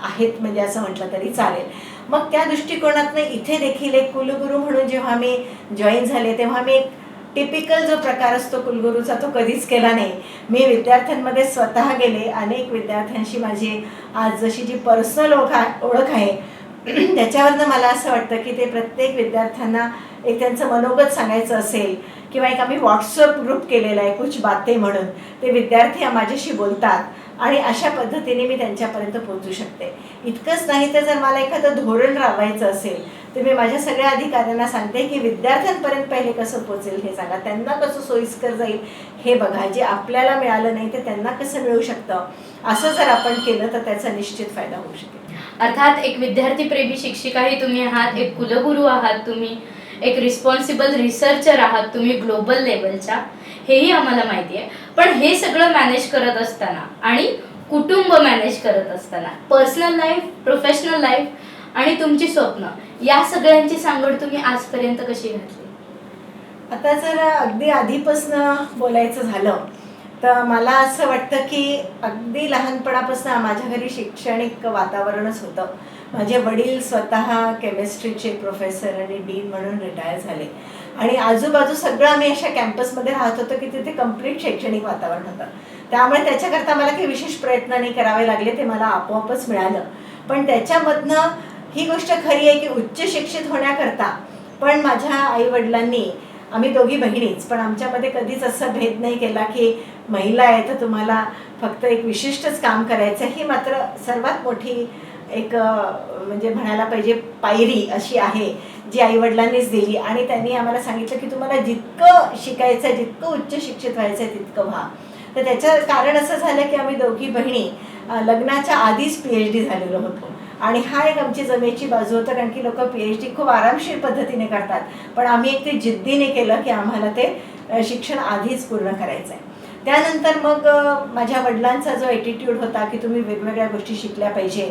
[SPEAKER 2] आहेत म्हणजे असं म्हटलं तरी चालेल. मग त्या दृष्टिकोनातनं इथे देखील एक कुलगुरू म्हणून जेव्हा मी जॉईन झाले तेव्हा मी एक टिपिकल जो प्रकार असतो कुलगुरूचा तो कधीच केला नाही. मी विद्यार्थ्यांमध्ये स्वतः गेले, अनेक विद्यार्थ्यांशी माझी आज जशी जी पर्सनल ओळख आहे त्याच्यावरनं मला असं वाटतं की ते प्रत्येक विद्यार्थ्यांना एक त्यांचं मनोगत सांगायचं असेल किंवा एक आम्ही व्हॉट्सअप ग्रुप केलेला आहे कुछ बाते म्हणून, ते विद्यार्थी माझ्याशी बोलतात आणि अशा पद्धतीने मी त्यांच्यापर्यंत पोहोचू शकते. इतकंच नाही तर जर मला एखादं धोरण राबवायचं असेल तर मी माझ्या सगळ्या अधिकाऱ्यांना सांगते की विद्यार्थ्यांपर्यंत पहिले कसं पोहोचेल हे सांगा, त्यांना कसं सोयीस्कर जाईल हे बघा, जे आपल्याला मिळालं नाही ते त्यांना कसं मिळू शकतं. असं जर आपण केलं तर त्याचा निश्चित फायदा होऊ शकेल.
[SPEAKER 1] अर्थात एक विद्यार्थीप्रेमी शिक्षिकाही तुम्ही आहात, एक कुलगुरू आहात तुम्ही, एक रिस्पॉन्सिबल रिसर्चर आहात तुम्ही ग्लोबल लेवलच्या, हेही आम्हाला माहिती आहे. पण हे सगळं मॅनेज करत असताना आणि कुटुंब मॅनेज करत असताना पर्सनल लाईफ, प्रोफेशनल लाईफ आणि तुमची स्वप्न, या सगळ्यांची सांगड तुम्ही आजपर्यंत कशी घातली?
[SPEAKER 2] आता जर अगदी आधीपासनं बोलायचं झालं तर मला असं वाटतं की अगदी लहानपणापासून माझ्या घरी शैक्षणिक वातावरणच होतं. माझे वडील स्वतः केमिस्ट्रीचे प्रोफेसर आणि डीन म्हणून रिटायर झाले आणि आजूबाजू सगळं आम्ही अशा कॅम्पसमध्ये राहत होतो की तिथे कम्प्लीट शैक्षणिक वातावरण होतं. त्यामुळे त्याच्याकरता मला काही विशेष प्रयत्न नाही करावे लागले, ते मला आपोआपच मिळालं. पण त्याच्यामधनं ही गोष्ट खरी आहे की उच्च शिक्षित होण्याकरता पण माझ्या आईवडिलांनी, आम्ही दोघी बहिणीच, पण आमच्यामध्ये कधीच असं भेद नाही केला की महिला आहे तर तुम्हाला फक्त एक विशिष्टच काम करायचं. ही मात्र सर्वात मोठी एक म्हणजे म्हणायला पाहिजे पायरी अशी आहे जी आईवडिलांनीच दिली. आणि त्यांनी आम्हाला सांगितलं की तुम्हाला जितकं शिकायचं आहे, जितकं उच्च शिक्षित व्हायचं आहे तितकं व्हा. तर त्याचं कारण असं झालं की आम्ही दोघी बहिणी लग्नाच्या आधीच PhD झालेलो होतो आणि हा एक आमची जमेची बाजू होतं, कारण की लोक PhD खूप आरामशीर पद्धतीने करतात, पण आम्ही एक ते जिद्दीने केलं की आम्हाला ते शिक्षण आधीच पूर्ण करायचं आहे. त्यानंतर मग माझ्या वडिलांचा जो ॲटिट्यूड होता की तुम्ही वेगवेगळ्या गोष्टी शिकल्या पाहिजे,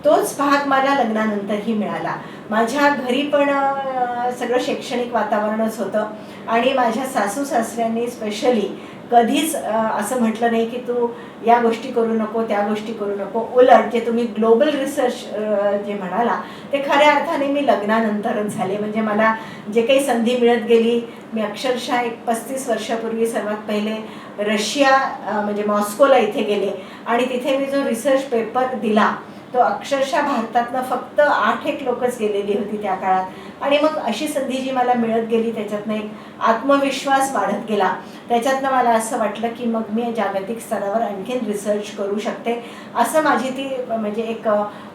[SPEAKER 2] तोच भाग मला लग्नानंतरही मिळाला. माझ्या घरी पण सगळं शैक्षणिक वातावरणच होतं आणि माझ्या सासू सासऱ्यांनी स्पेशली कधीच असं म्हटलं नाही की तू या गोष्टी करू नको, त्या गोष्टी करू नको. उलट जे तुम्ही ग्लोबल रिसर्च जे म्हणाला ते खऱ्या अर्थाने मी लग्नानंतरच झाले. म्हणजे मला जे काही संधी मिळत गेली, मी अक्षरशः एक 35 वर्षापूर्वी सर्वात पहिले रशिया म्हणजे मॉस्कोला इथे गेले आणि तिथे मी जो रिसर्च पेपर दिला तो अक्षरशः भारतातनं फक्त 8 लोकच गेलेली होती त्या काळात. आणि मग अशी संधी जी मला मिळत गेली त्याच्यातनं एक आत्मविश्वास वाढत गेला. त्याच्यातनं मला असं वाटलं की मग मी जागतिक स्तरावर आणखीन रिसर्च करू शकते. असं माझी ती म्हणजे एक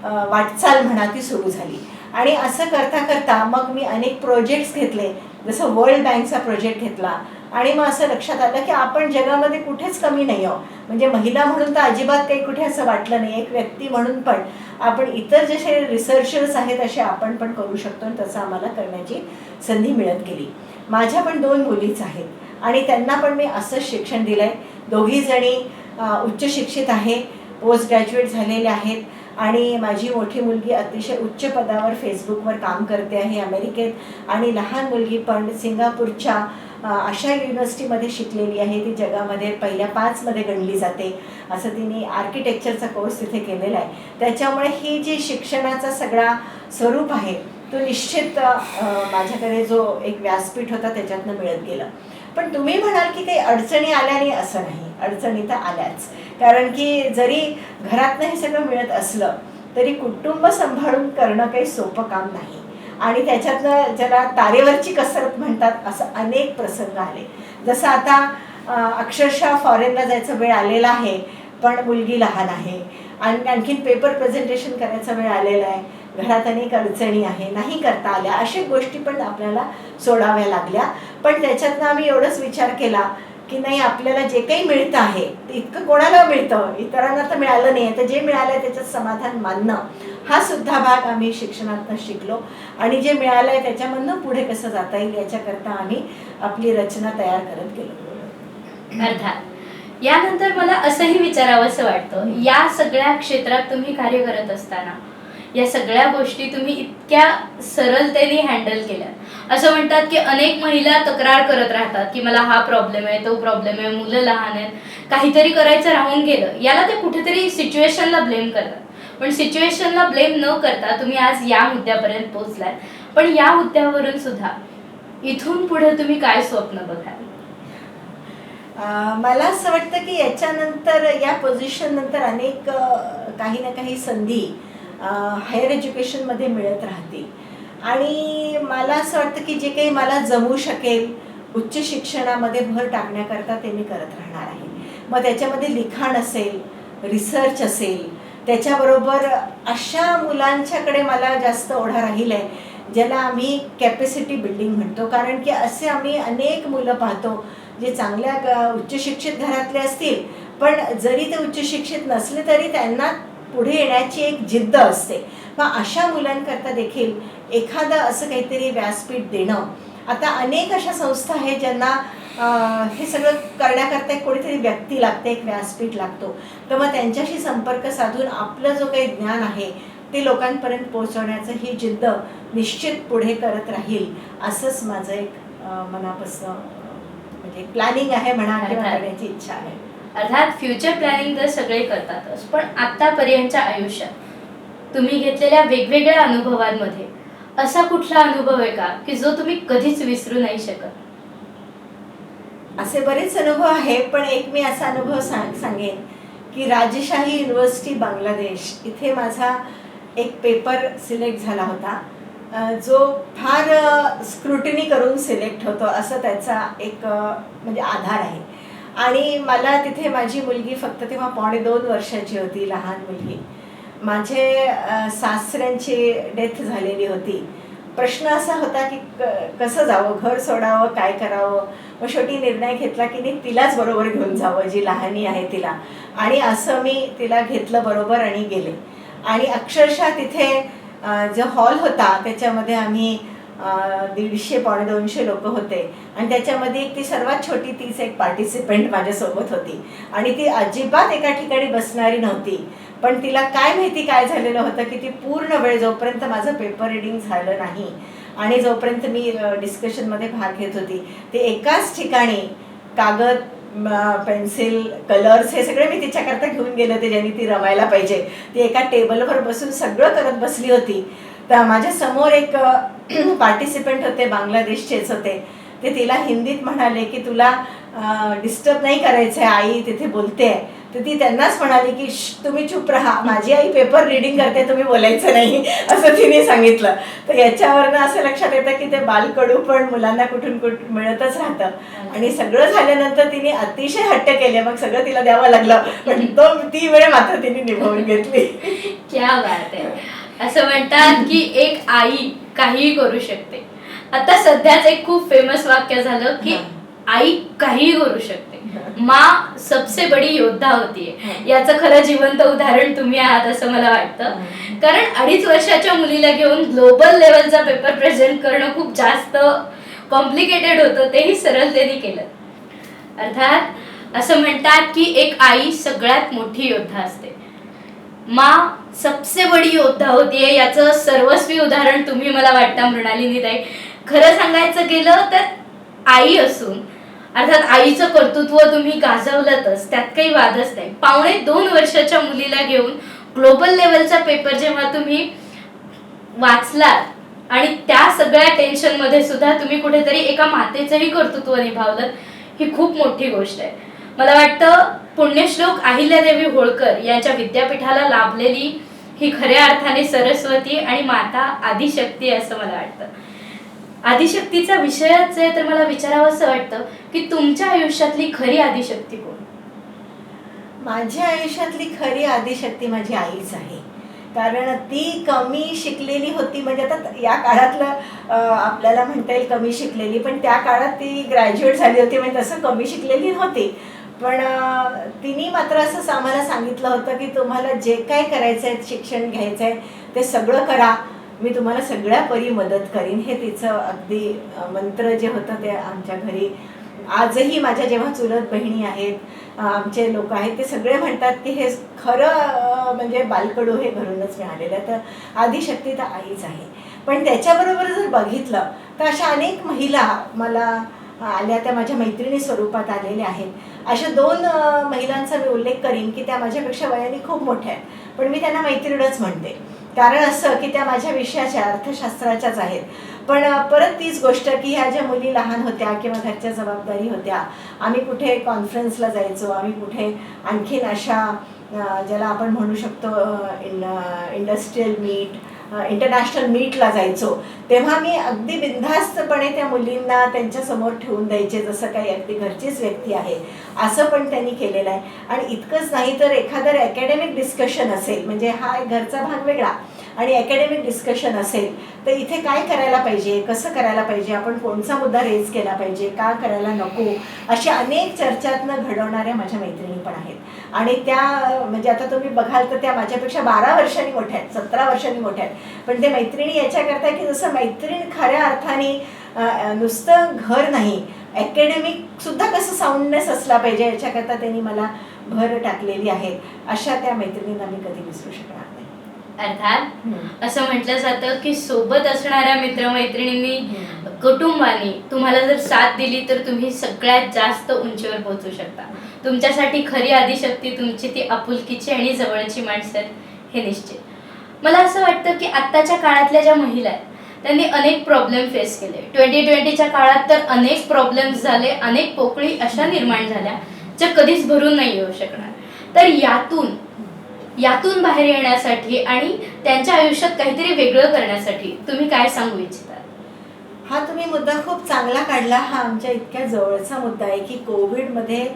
[SPEAKER 2] वाटचाल म्हणा ती सुरू झाली. आणि असं करता करता मग मी अनेक प्रोजेक्ट्स घेतले, जसं वर्ल्ड बँकचा प्रोजेक्ट घेतला, आणि मग असं लक्षात आलं की आपण जगामध्ये कुठेच कमी नाही आहोत. म्हणजे महिला म्हणून तर अजिबात काही कुठे असं वाटलं नाही, एक व्यक्ती म्हणून पण आपण इतर जसे रिसर्चर्स आहेत असे आपण पण करू शकतो आणि तसं आम्हाला करण्याची संधी मिळत गेली. माझ्या पण 2 मुलीच आहेत आणि त्यांना पण मी असंच शिक्षण दिलं आहे. दोघीजणी उच्च शिक्षित आहे, पोस्ट ग्रॅज्युएट झालेल्या आहेत आणि माझी मोठी मुलगी अतिशय उच्च पदावर फेसबुकवर काम करते आहे अमेरिकेत, आणि लहान मुलगी पण सिंगापूरच्या अशा युनिव्हर्सिटीमध्ये शिकलेली आहे, ती जगामध्ये पहिल्या 5 मध्ये गणली जाते. असं तिने आर्किटेक्चरचा कोर्स तिथे केलेला आहे. त्याच्यामुळे ही जी शिक्षणाचा सगळा स्वरूप आहे तो निश्चित माझ्याकडे जो एक व्यासपीठ होता त्याच्यातनं मिळत गेलं. पण तुम्ही म्हणाल की काही अडचणी आल्या नाही, असं नाही. अडचणी तर आल्याच, कारण की जरी घरातनं हे सगळं मिळत असलं तरी कुटुंब सांभाळून करणं काही सोपं काम नाही. आणि त्याच्यातनं ज्याला तारेवरची कसरत म्हणतात असं अनेक प्रसंग आले. जसं आता अक्षरशः फॉरेनला जायचा वेळ आलेला आहे, पण मुलगी लहान आहे आणि आणखीन पेपर प्रेझेंटेशन करायचा वेळ आलेला आहे, घरात अनेक अडचणी आहे, नाही करता आल्या, अशा गोष्टी पण आपल्याला सोडाव्या लागल्या. पण त्याच्यातनं आम्ही एवढंच विचार केला की नाही, आपल्याला जे काही मिळतं आहे ते इतकं कोणाला मिळतं, इतरांना तर मिळालं नाही, तर जे मिळालं त्याच्यात समाधान मानणं हा सुद्धा भाग आम्ही शिक्षणातनं शिकलो. आणि जे मिळालं आहे त्याच्यामधनं पुढे कसं जाता येईल याच्याकरता आम्ही आपली रचना तयार करत गेलो.
[SPEAKER 1] अर्थात यानंतर मला असंही विचारावंसं वाटतं, या सगळ्या क्षेत्रात तुम्ही कार्य करत असताना या सगळ्या गोष्टी तुम्ही इतक्या सरळतेने हँडल केल्या. असं म्हणतात की अनेक महिला तक्रार करत राहतात की मला हा प्रॉब्लेम आहे, तो प्रॉब्लेम आहे, मुलं लहान आहेत, काहीतरी करायचं राहून गेलं, याला ते कुठेतरी सिच्युएशनला ब्लेम करतात. पण सिच्युएशनला ब्लेम न करता तुम्ही आज या मुद्द्यापर्यंत पोहोचलात. पण या मुद्द्यावरून सुद्धा इथून पुढे तुम्ही काय स्वप्न बघाल?
[SPEAKER 2] मला असं वाटतं की याच्यानंतर, या पोझिशन नंतर अनेक काही ना काही संधी हायर एज्युकेशनमध्ये मिळत राहतील. आणि मला असं वाटतं की जे काही मला जमू शकेल उच्च शिक्षणामध्ये भर टाकण्याकरता ते मी करत राहणार आहे. मग त्याच्यामध्ये लिखाण असेल, रिसर्च असेल, त्याच्याबरोबर अशा मुलांच्याकडे मला जास्त ओढा राहील आहे ज्याला आम्ही कॅपॅसिटी बिल्डिंग म्हणतो. कारण की असे आम्ही अनेक मुलं पाहतो जे चांगल्या उच्च शिक्षित घरातले असतील, पण जरी ते उच्च शिक्षित नसले तरी त्यांना पुढे येण्याची एक जिद्द असते. मग अशा मुलांकरता देखील एखादं असं काहीतरी व्यासपीठ देणं. आता अनेक अशा संस्था आहेत ज्यांना हे सगळं करण्याकरता एक कोणीतरी व्यक्ती लागते, एक व्यासपीठ लागतो. तर मग त्यांच्याशी संपर्क साधून आपलं जो काही ज्ञान आहे ते लोकांपर्यंत पोहोचवण्याचं ही जिद्द निश्चित पुढे करत राहील, असंच माझं एक मनापासून म्हणजे प्लॅनिंग आहे म्हणा, किंवा करण्याची इच्छा आहे.
[SPEAKER 1] अर्थात फ्युचर प्लॅनिंग तर सगळे करतातच, पण आतापर्यंतच्या आयुष्यात तुम्ही घेतलेल्या वेगवेगळ्या अनुभवांमध्ये असा कुठला अनुभव आहे का की जो तुम्ही कधीच विसरू नाही शकत?
[SPEAKER 2] असे बरेच अनुभव आहे, पण एक मी असा अनुभव सांगेन की राजशाही युनिव्हर्सिटी बांगलादेश इथे माझा एक पेपर सिलेक्ट झाला होता, जो फार स्क्रुटिनी करून सिलेक्ट होतो असं त्याचा एक म्हणजे आधार आहे. आणि मला तिथे माझी मुलगी फक्त तेव्हा 2.5 वर्षाची होती, लहान मुलगी. माझे सासऱ्यांची डेथ झालेली होती. प्रश्न असा होता की कसं जावं, घर सोडावं, काय करावं. मग शेवटी निर्णय घेतला की नाही, तिलाच बरोबर घेऊन जावं, जी लहानी आहे तिला. आणि असं मी तिला घेतलं बरोबर आणि गेले. आणि अक्षरशः तिथे जो हॉल होता त्याच्यामध्ये आम्ही 150-200 लोक होते आणि त्याच्यामध्ये ती सर्वात छोटी, तीच एक पार्टिसिपेंट माझ्यासोबत होती. आणि ती अजिबात एका ठिकाणी बसणारी नव्हती. पण तिला काय माहिती काय झालेलं होतं की ती पूर्ण वेळ, जोपर्यंत माझं पेपर रिडिंग झालं नाही आणि जोपर्यंत मी डिस्कशनमध्ये भाग घेत होती, ती एकाच ठिकाणी कागद, पेन्सिल, कलर्स हे सगळे मी तिच्याकरता घेऊन गेले होते, ज्यांनी ती रमायला पाहिजे. ती एका टेबलवर बसून सगळं करत बसली होती. तर माझ्या समोर एक पार्टिसिपेंट होते, बांगलादेशचेच होते. ते तिला हिंदीत म्हणाले की तुला डिस्टर्ब नाही करायचं आहे, आई तिथे बोलते आहे. तर ती त्यांनाच म्हणाली की तुम्ही चुप राहा, माझी आई पेपर रीडिंग करते, तुम्ही बोलायचं नाही, असं तिने सांगितलं. तर याच्यावरनं असं लक्षात येतं की ते बालकडू पण मुलांना कुठून मिळतच राहतं. आणि सगळं झाल्यानंतर तिने अतिशय हट्ट केले, मग सगळं तिला द्यावं लागलं, पण ती वेळ मात्र तिने निभावून घेतली.
[SPEAKER 1] क्या बात आहे. असं म्हणतात की एक आई काहीही करू शकते. आता सध्याच एक खूप फेमस वाक्य झालं की आई काहीही करू शकते, माँ सबसे बडी योद्धा होतीये, याचं खरं जिवंत उदाहरण तुम्ही आहात असं मला वाटतं. कारण 2.5 वर्षाच्या मुलीला घेऊन ग्लोबल लेवलचा पेपर प्रेझेंट करणं खूप जास्त कॉम्प्लिकेटेड होतं, तेही सरळतेने केलं. अर्थात असं म्हणतात की एक आई सगळ्यात मोठी योद्धा असते. माँ सबसे बडी योद्धा होतीये याचं सर्वस्वी उदाहरण तुम्ही मला वाटतं मृणालिनी ताई. खरं सांगायचं गेलं तर आई असून अर्थात आईचं कर्तृत्व तुम्ही गाजवलंच, त्यात काही वादच नाही. 2.5 वर्षाच्या मुलीला घेऊन ग्लोबल लेवलचा पेपर जेव्हा तुम्ही वाचलात आणि त्या सगळ्या टेन्शन मध्ये सुद्धा तुम्ही कुठेतरी एका मातेचंही कर्तृत्व निभावलं, ही खूप मोठी गोष्ट आहे. मला वाटतं पुण्यश्लोक अहिल्यादेवी होळकर यांच्या विद्यापीठाला लाभलेली ही खऱ्या अर्थाने सरस्वती आणि माता आदिशक्ती असं मला वाटतं. आदिशक्तीचा विषयच आहे तर मला विचारावं असं वाटतं की तुमच्या आयुष्यातली खरी आदिशक्ती कोण?
[SPEAKER 2] माझ्या आयुष्यातली खरी आदिशक्ती माझी आईच आहे. कारण ती कमी शिकलेली होती, म्हणजे आता या काळातलं आपल्याला म्हणता येईल कमी शिकलेली, पण त्या काळात ती ग्रॅज्युएट झाली होती, म्हणजे तसं कमी शिकलेली नव्हती. पण तिने मात्र असं आम्हाला सांगितलं होतं की तुम्हाला जे काय करायचं आहे, शिक्षण घ्यायचं आहे ते सगळं करा, मी तुम्हाला सगळ्या परी मदत करीन. हे तिचं अगदी मंत्र जे होतं ते आमच्या घरी आजही माझ्या जेव्हा चुलत बहिणी आहेत, आमचे लोक आहेत, ते सगळे म्हणतात की हे खरं म्हणजे बालकडू हे घरूनच मिळालेलं आहे. तर आदिशक्ती तर आईच आहे. पण त्याच्याबरोबर जर बघितलं तर अशा अनेक महिला मला आल्या, त्या माझ्या मैत्रिणी स्वरूपात आलेल्या आहेत. अशा 2 महिलांचा मी उल्लेख करीन की त्या माझ्यापेक्षा वयाने खूप मोठ्या आहेत, पण मी त्यांना मैत्रीणच म्हणते. कारण असं की त्या माझ्या विषयाच्या अर्थशास्त्राच्याच आहेत. पण परत तीच गोष्ट की ह्या ज्या मुली लहान होत्या किंवा घरच्या जबाबदारी होत्या, आम्ही कुठे कॉन्फरन्सला जायचो, आम्ही कुठे आणखीन अशा ज्याला आपण म्हणू शकतो इंडस्ट्रीयल मीट, इंटरनॅशनल मीटला जायचो, तेव्हा मी अगदी बिनधास्तपणे त्या मुलींना त्यांच्यासमोर ठेवून द्यायचे, जसं काही अगदी घरचीच व्यक्ती आहे असं पण त्यांनी केलेलं आहे. आणि इतकंच नाही तर एखादं अकॅडमिक डिस्कशन असेल, म्हणजे हा एक घरचा भाग वेगळा आणि अकॅडमिक डिस्कशन असेल तर इथे काय करायला पाहिजे, कसं करायला पाहिजे, आपण कोणता मुद्दा रेज केला पाहिजे, का करायला नको, अशा अनेक चर्चातनं घडवणाऱ्या माझ्या मैत्रिणी पण आहेत. आणि त्या म्हणजे आता तुम्ही बघाल तर त्या माझ्यापेक्षा 12 वर्षांनी मोठ्या आहेत, 17 वर्षांनी मोठ्या आहेत. पण ते मैत्रिणी याच्याकरता की जसं मैत्रीण खऱ्या अर्थाने नुसतं घर नाही, अकॅडमिक सुद्धा कसं साऊंडनेस असला पाहिजे याच्याकरता त्यांनी मला भर टाकलेली आहे. अशा त्या मैत्रिणींना मी कधी विसरू शकणार नाही.
[SPEAKER 1] अर्थात असं म्हटलं जातं की सोबत असणाऱ्या मित्रमैत्रिणींनी, कुटुंबाने तुम्हाला जर साथ दिली तर तुम्ही सगळ्यात जास्त उंचीवर पोहोचू शकता. तुमच्यासाठी खरी आदिशक्ती तुमची ती आपुलकीची आणि जवळची माणसं आहेत, हे निश्चित. मला असं वाटतं की आत्ताच्या काळातल्या ज्या महिला आहेत त्यांनी अनेक प्रॉब्लेम फेस केले. 2020च्या काळात तर अनेक प्रॉब्लेम्स झाले, अनेक पोकळी अशा निर्माण झाल्या ज्या कधीच भरून नाही येऊ शकणार. तर यातून बाहेर येण्यासाठी आणि त्यांच्या आयुष्यात काहीतरी वेगळं करण्यासाठी तुम्ही काय सांगू इच्छिता?
[SPEAKER 2] हा तुम्ही मुद्दा खूप चांगला काढला. हा आमच्या इतक्या जवळचा मुद्दा आहे की कोविडमध्ये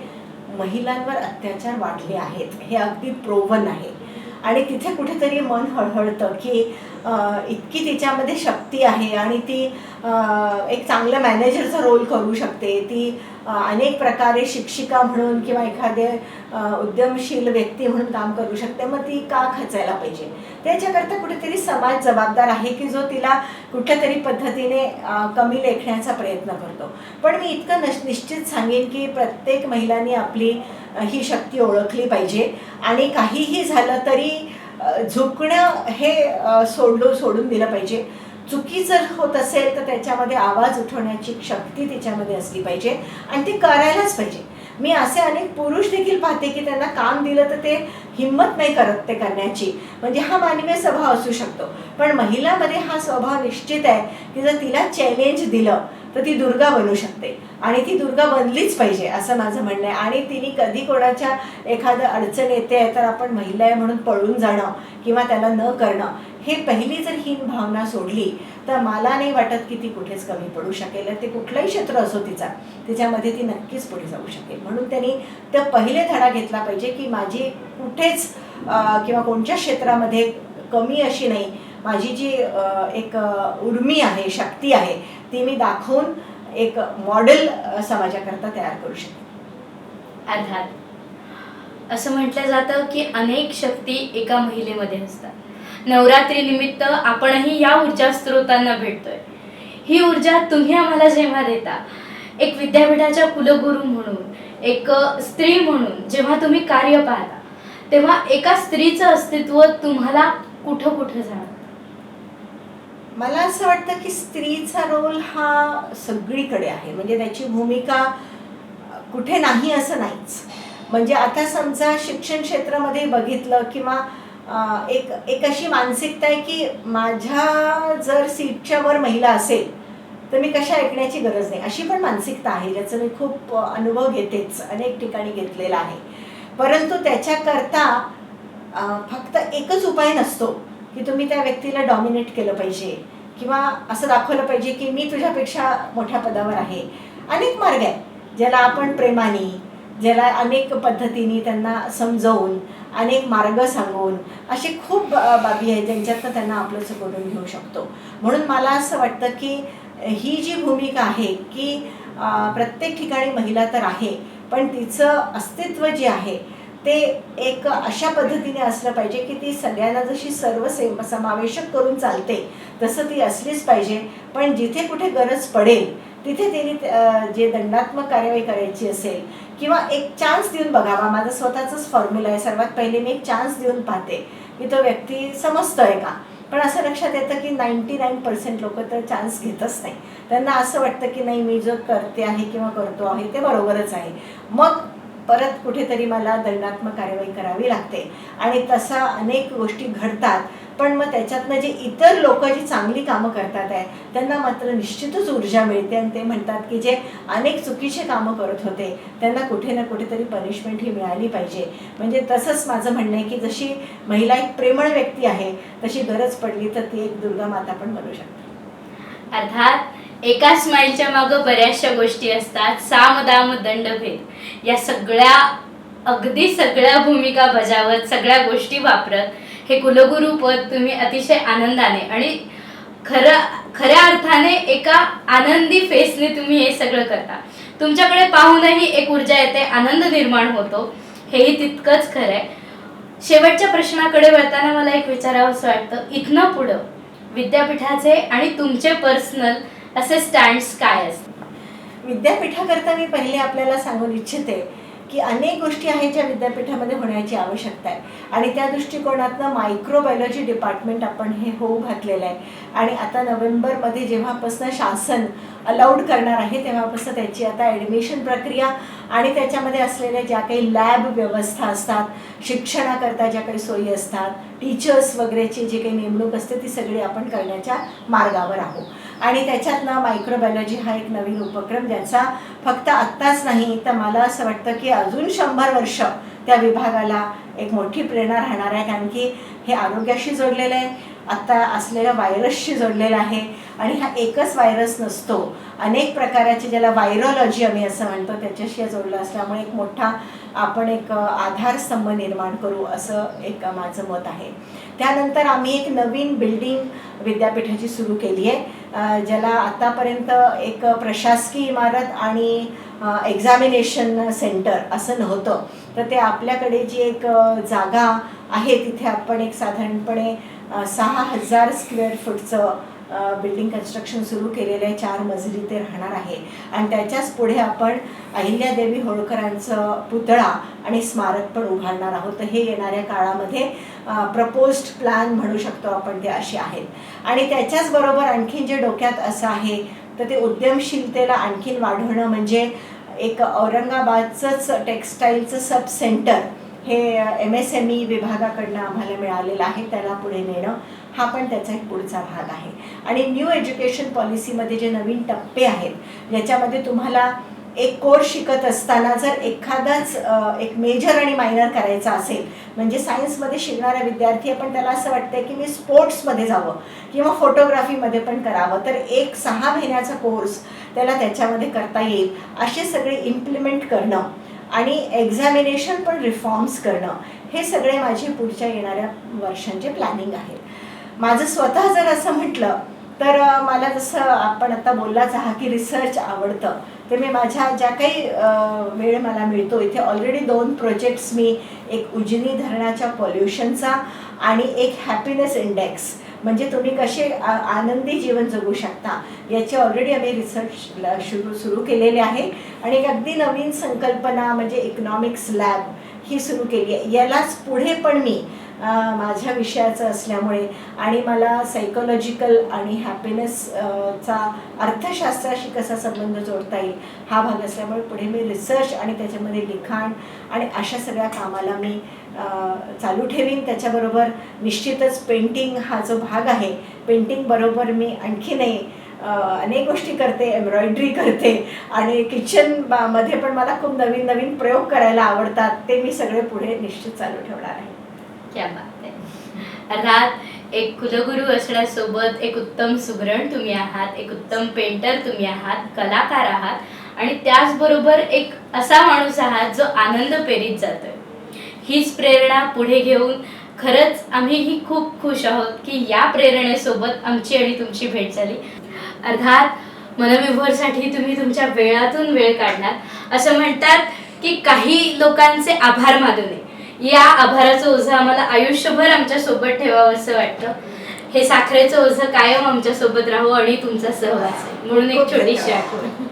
[SPEAKER 2] महिलांवर अत्याचार वाढले आहेत, हे अगदी प्रोव्हन आहे. आणि तिथे कुठेतरी मन हळहळतं की इतकी तिच्यामध्ये शक्ती आहे आणि ती एक चांगलं मॅनेजरचा रोल करू शकते, ती अनेक प्रकारे शिक्षिका म्हणून किंवा एखादे उद्यमशील व्यक्ती म्हणून काम करू शकते, मग ती का खचायला पाहिजे. त्याच्याकरता कुठेतरी समाज जबाबदार आहे की जो तिला कुठल्या तरी पद्धतीने कमी लेखण्याचा प्रयत्न करतो. पण मी इतकं निश्चित सांगेन की प्रत्येक महिलांनी आपली ही शक्ती ओळखली पाहिजे आणि काहीही झालं तरी झुकणं हे सोडून दिलं पाहिजे. चुकी जर होत असेल तर त्याच्यामध्ये आवाज उठवण्याची शक्ती तिच्यामध्ये असली पाहिजे आणि ती करायलाच पाहिजे. मी असे अनेक पुरुष देखील पाहते की त्यांना काम दिलं तर ते हिंमत नाही करत ते करण्याची, म्हणजे हा मानवीय स्वभाव असू शकतो. पण महिलांमध्ये हा स्वभाव निश्चित आहे की जर तिला चॅलेंज दिलं तर ती दुर्गा बनू शकते आणि ती दुर्गा बनलीच पाहिजे असं माझं म्हणणं आहे. आणि तिने कधी कोणाच्या एखादं अडचण येते तर आपण महिला आहे म्हणून पळून जाणं किंवा त्याला न करणं, हे पहिली जर हीन भावना सोडली तर मला नाही वाटत की ती कुठेच कमी पडू शकेल. ते कुठलाही क्षेत्र असो तिच्यामध्ये ती नक्कीच पुढे जाऊ शकेल. म्हणून त्यांनी ते पहिले धडा घेतला पाहिजे की माझी कुठेच किंवा कोणत्या क्षेत्रामध्ये कमी अशी नाही, माझी जी एक उर्मी आहे, शक्ती आहे, ती मी दाखवून एक मॉडेल समाजाकरता तयार करू शकते.
[SPEAKER 1] अर्थात असं म्हटलं जातं की अनेक शक्ती एका महिलेमध्ये असतात. नवरात्री निमित्त आपणही या ऊर्जा स्रोतांना भेटतोय. ही ऊर्जा तुम्ही आम्हाला जेव्हा देता, एक विद्यापीठाच्या कुलगुरू म्हणून, एक स्त्री म्हणून जेव्हा तुम्ही कार्य पाहता, तेव्हा एका स्त्रीचं अस्तित्व तुम्हाला कुठं कुठं जाणवतं?
[SPEAKER 2] मला असं वाटतं की स्त्रीचा रोल हा सगळीकडे आहे. म्हणजे त्याची भूमिका कुठे नाही असं नाहीच. म्हणजे आता समजा शिक्षण क्षेत्रामध्ये बघितलं किंवा एक अशी मानसिकता आहे की माझ्या जर सीटच्या वर महिला असेल तर मी कशा ऐकण्याची गरज नाही, अशी पण मानसिकता आहे, ज्याचा मी खूप अनुभव घेतेच, अनेक ठिकाणी घेतलेला आहे. परंतु त्याच्याकरता फक्त एकच उपाय नसतो की तुम्ही त्या व्यक्तीला डॉमिनेट केलं पाहिजे किंवा असं दाखवलं पाहिजे की मी तुझ्यापेक्षा मोठ्या पदावर आहे. अनेक मार्ग आहेत ज्याला आपण प्रेमाने, ज्याला अनेक पद्धतीने त्यांना समजवून, अनेक मार्ग सांगून, असे खूप बाबी आहेत ज्यांच्यातनं त्यांना आपलंसं करून घेऊ शकतो. म्हणून मला असं वाटतं की ही जी भूमिका आहे की प्रत्येक ठिकाणी महिला तर आहे, पण तिचं अस्तित्व जे आहे ते एक अशा पद्धतीने असलं पाहिजे की ती सगळ्यांना जशी सर्व समावेशक करून चालते तसं ती असलीच पाहिजे. पण जिथे कुठे गरज पडेल तिथे तिने जे दंडात्मक कार्यवाही करायची असेल किंवा एक चान्स देऊन बघावा. माझं स्वतःचंच फॉर्म्युला आहे. सर्वात पहिले मी एक चान्स देऊन पाहते की तो व्यक्ती समजतोय का. पण असं लक्षात येतं की 99% लोक तर चान्स घेतच नाही. त्यांना असं वाटतं की नाही, मी जो करते आहे किंवा करतो आहे ते बरोबरच आहे. मग परत कुठेतरी मला दंडात्मक कार्यवाही करावी लागते आणि तसा अनेक गोष्टी घडतात. पण मग त्याच्यातनं जे इतर लोक जी चांगली कामं करतात आहे त्यांना मात्र निश्चितच ऊर्जा मिळते आणि ते म्हणतात की जे अनेक चुकीचे कामं करत होते त्यांना कुठे ना कुठेतरी पनिशमेंट ही मिळाली पाहिजे. म्हणजे तसंच माझं म्हणणं आहे की जशी महिला एक प्रेमळ व्यक्ती आहे तशी गरज पडली तर ती एक दुर्गा माता पण बनू शकते.
[SPEAKER 1] अर्थात एका स्माईलच्या मागं बऱ्याचशा गोष्टी असतात. साम दाम दंडभेद या सगळ्या, अगदी सगळ्या भूमिका बजावत, सगळ्या गोष्टी वापरत हे कुलगुरू पद तुम्ही अतिशय आनंदाने आणि खऱ्या अर्थाने एका आनंदी फेसने तुम्ही हे सगळं करता. तुमच्याकडे पाहूनही एक ऊर्जा येते, आनंद निर्माण होतो, हेही तितकंच खरं आहे. शेवटच्या प्रश्नाकडे वळताना मला एक विचारावंसं वाटतं, इथनं पुढं विद्यापीठाचे आणि तुमचे पर्सनल असे स्टँड्स काय असतात?
[SPEAKER 2] विद्यापीठाकरता मी पहिले आपल्याला सांगून इच्छिते की अनेक गोष्टी आहेत ज्या विद्यापीठामध्ये होण्याची आवश्यकता आहे आणि त्या दृष्टिकोनातनं मायक्रोबायोलॉजी डिपार्टमेंट आपण हे होऊ घातलेलं आहे. आणि आता नोव्हेंबरमध्ये जेव्हापासून शासन अलाउड करणार आहे तेव्हापासून त्याची आता ॲडमिशन प्रक्रिया आणि त्याच्यामध्ये असलेल्या ज्या काही लॅब व्यवस्था असतात, शिक्षणाकरता ज्या काही सोयी असतात, टीचर्स वगैरेची जी काही नेमणूक असते ती सगळी आपण करण्याच्या मार्गावर आहोत. आणि त्याच्यातनं मायक्रोबायोलॉजी हा एक नवीन उपक्रम ज्याचा फक्त आत्ताच नाही तर मला असं वाटतं की अजून 100 वर्ष त्या विभागाला एक मोठी प्रेरणा राहणार आहे. कारण की हे आरोग्याशी जोडलेलं आहे, आत्ता असलेल्या व्हायरसशी जोडलेलं आहे आणि हा एकच व्हायरस नसतो, अनेक प्रकाराचे ज्याला व्हायरोलॉजी आम्ही असं म्हणतो त्याच्याशी जोडलं असल्यामुळे एक मोठा आपण एक आधारस्तंभ निर्माण करू असं एक माझं मत आहे. त्यानंतर आम्ही एक नवीन बिल्डिंग विद्यापीठाची सुरू केली आहे ज्याला आतापर्यंत एक प्रशासकीय इमारत आणि एक्झामिनेशन सेंटर असं नव्हतं. तर ते आपल्याकडे जी एक जागा आहे तिथे आपण एक साधारणपणे 6000 स्क्वेअर फूटचं बिल्डिंग कन्स्ट्रक्शन सुरू केलेलं आहे. 4 मजली ते राहणार आहे आणि त्याच्याच पुढे आपण अहिल्यादेवी होळकरांचं पुतळा आणि स्मारक पण उभारणार आहोत. तर हे येणाऱ्या काळामध्ये प्रपोज्ड प्लॅन म्हणू शकतो आपण ते असे आहेत. आणि त्याच्याच बरोबर आणखीन जे डोक्यात असं आहे तर ते उद्यमशीलतेला आणखीन वाढवणं म्हणजे एक औरंगाबादचंच टेक्स्टाईलचं सब सेंटर हे MSME विभागाकडनं आम्हाला मिळालेलं आहे, त्याला पुढे नेणं हा पण त्याचा एक पुढचा भाग आहे. आणि न्यू एज्युकेशन पॉलिसीमध्ये जे नवीन टप्पे आहेत ज्याच्यामध्ये तुम्हाला एक कोर्स शिकत असताना जर एखादाच एक मेजर आणि मायनर करायचा असेल, म्हणजे सायन्समध्ये शिकणारा विद्यार्थी आहे पण त्याला असं वाटतं की मी स्पोर्ट्समध्ये जावं किंवा फोटोग्राफीमध्ये पण करावं, तर एक 6 महिन्याचा कोर्स त्याला त्याच्यामध्ये करता येईल असे सगळे इम्प्लिमेंट करणं आणि एक्झामिनेशन पण रिफॉर्म्स करणं हे सगळे माझे पुढच्या येणाऱ्या वर्षांचे प्लॅनिंग आहेत. माझं स्वतः जर असं म्हटलं तर मला जसं आपण आता बोललाच आहात की रिसर्च आवडतं, तर मी माझ्या ज्या काही वेळ मला मिळतो इथे ऑलरेडी 2 प्रोजेक्ट्स मी, एक उजनी धरणाच्या पॉल्युशनचा आणि एक हॅपीनेस इंडेक्स, म्हणजे तुम्ही कसे आनंदी जीवन जगू शकता याचे ऑलरेडी आम्ही रिसर्च सुरू केलेले आहे. आणि एक अगदी नवीन संकल्पना म्हणजे इकॉनॉमिक्स लॅब ही सुरू केली आहे. यालाच पुढे पण मी माझ्या विषयाचं असल्यामुळे आणि मला सायकोलॉजिकल आणि हॅपीनेस चा अर्थशास्त्राशी कसा संबंध जोडता येईल हा भाग असल्यामुळे पुढे मी रिसर्च आणि त्याच्यामध्ये लिखाण आणि अशा सगळ्या कामाला मी चालू ठेवीन. त्याच्याबरोबर निश्चितच पेंटिंग हा जो भाग आहे, पेंटिंग बरोबर मी आणखीनही अनेक गोष्टी करते, एम्ब्रॉयडरी करते आणि किचन मध्ये पण मला खूप नवीन नवीन प्रयोग करायला आवडतात. ते मी सगळे पुढे निश्चित चालू ठेवणार आहे.
[SPEAKER 1] क्या बात आहे. अर्थात एक कुलगुरू असण्यासोबत एक उत्तम सुगरण तुम्ही आहात, एक उत्तम पेंटर तुम्ही आहात, कलाकार आहात आणि त्याचबरोबर एक असा माणूस आहात जो आनंद पेरीत जातोय. हीच प्रेरणा पुढे घेऊन खरंच आम्हीही खूप खुश आहोत की या प्रेरणेसोबत आमची आणि तुमची भेट झाली. अर्थात मनविभोरसाठी तुम्ही तुमच्या वेळातून वेळ काढणार. असं म्हणतात की काही लोकांचे आभार मानू नये, या आभाराचं ओझं आम्हाला आयुष्यभर आमच्या सोबत ठेवावं असं वाटतं. हे साखरेचं ओझं कायम आमच्या सोबत राहू आणि तुमचा सहवास आहे म्हणून एक छोटीशी आठवण.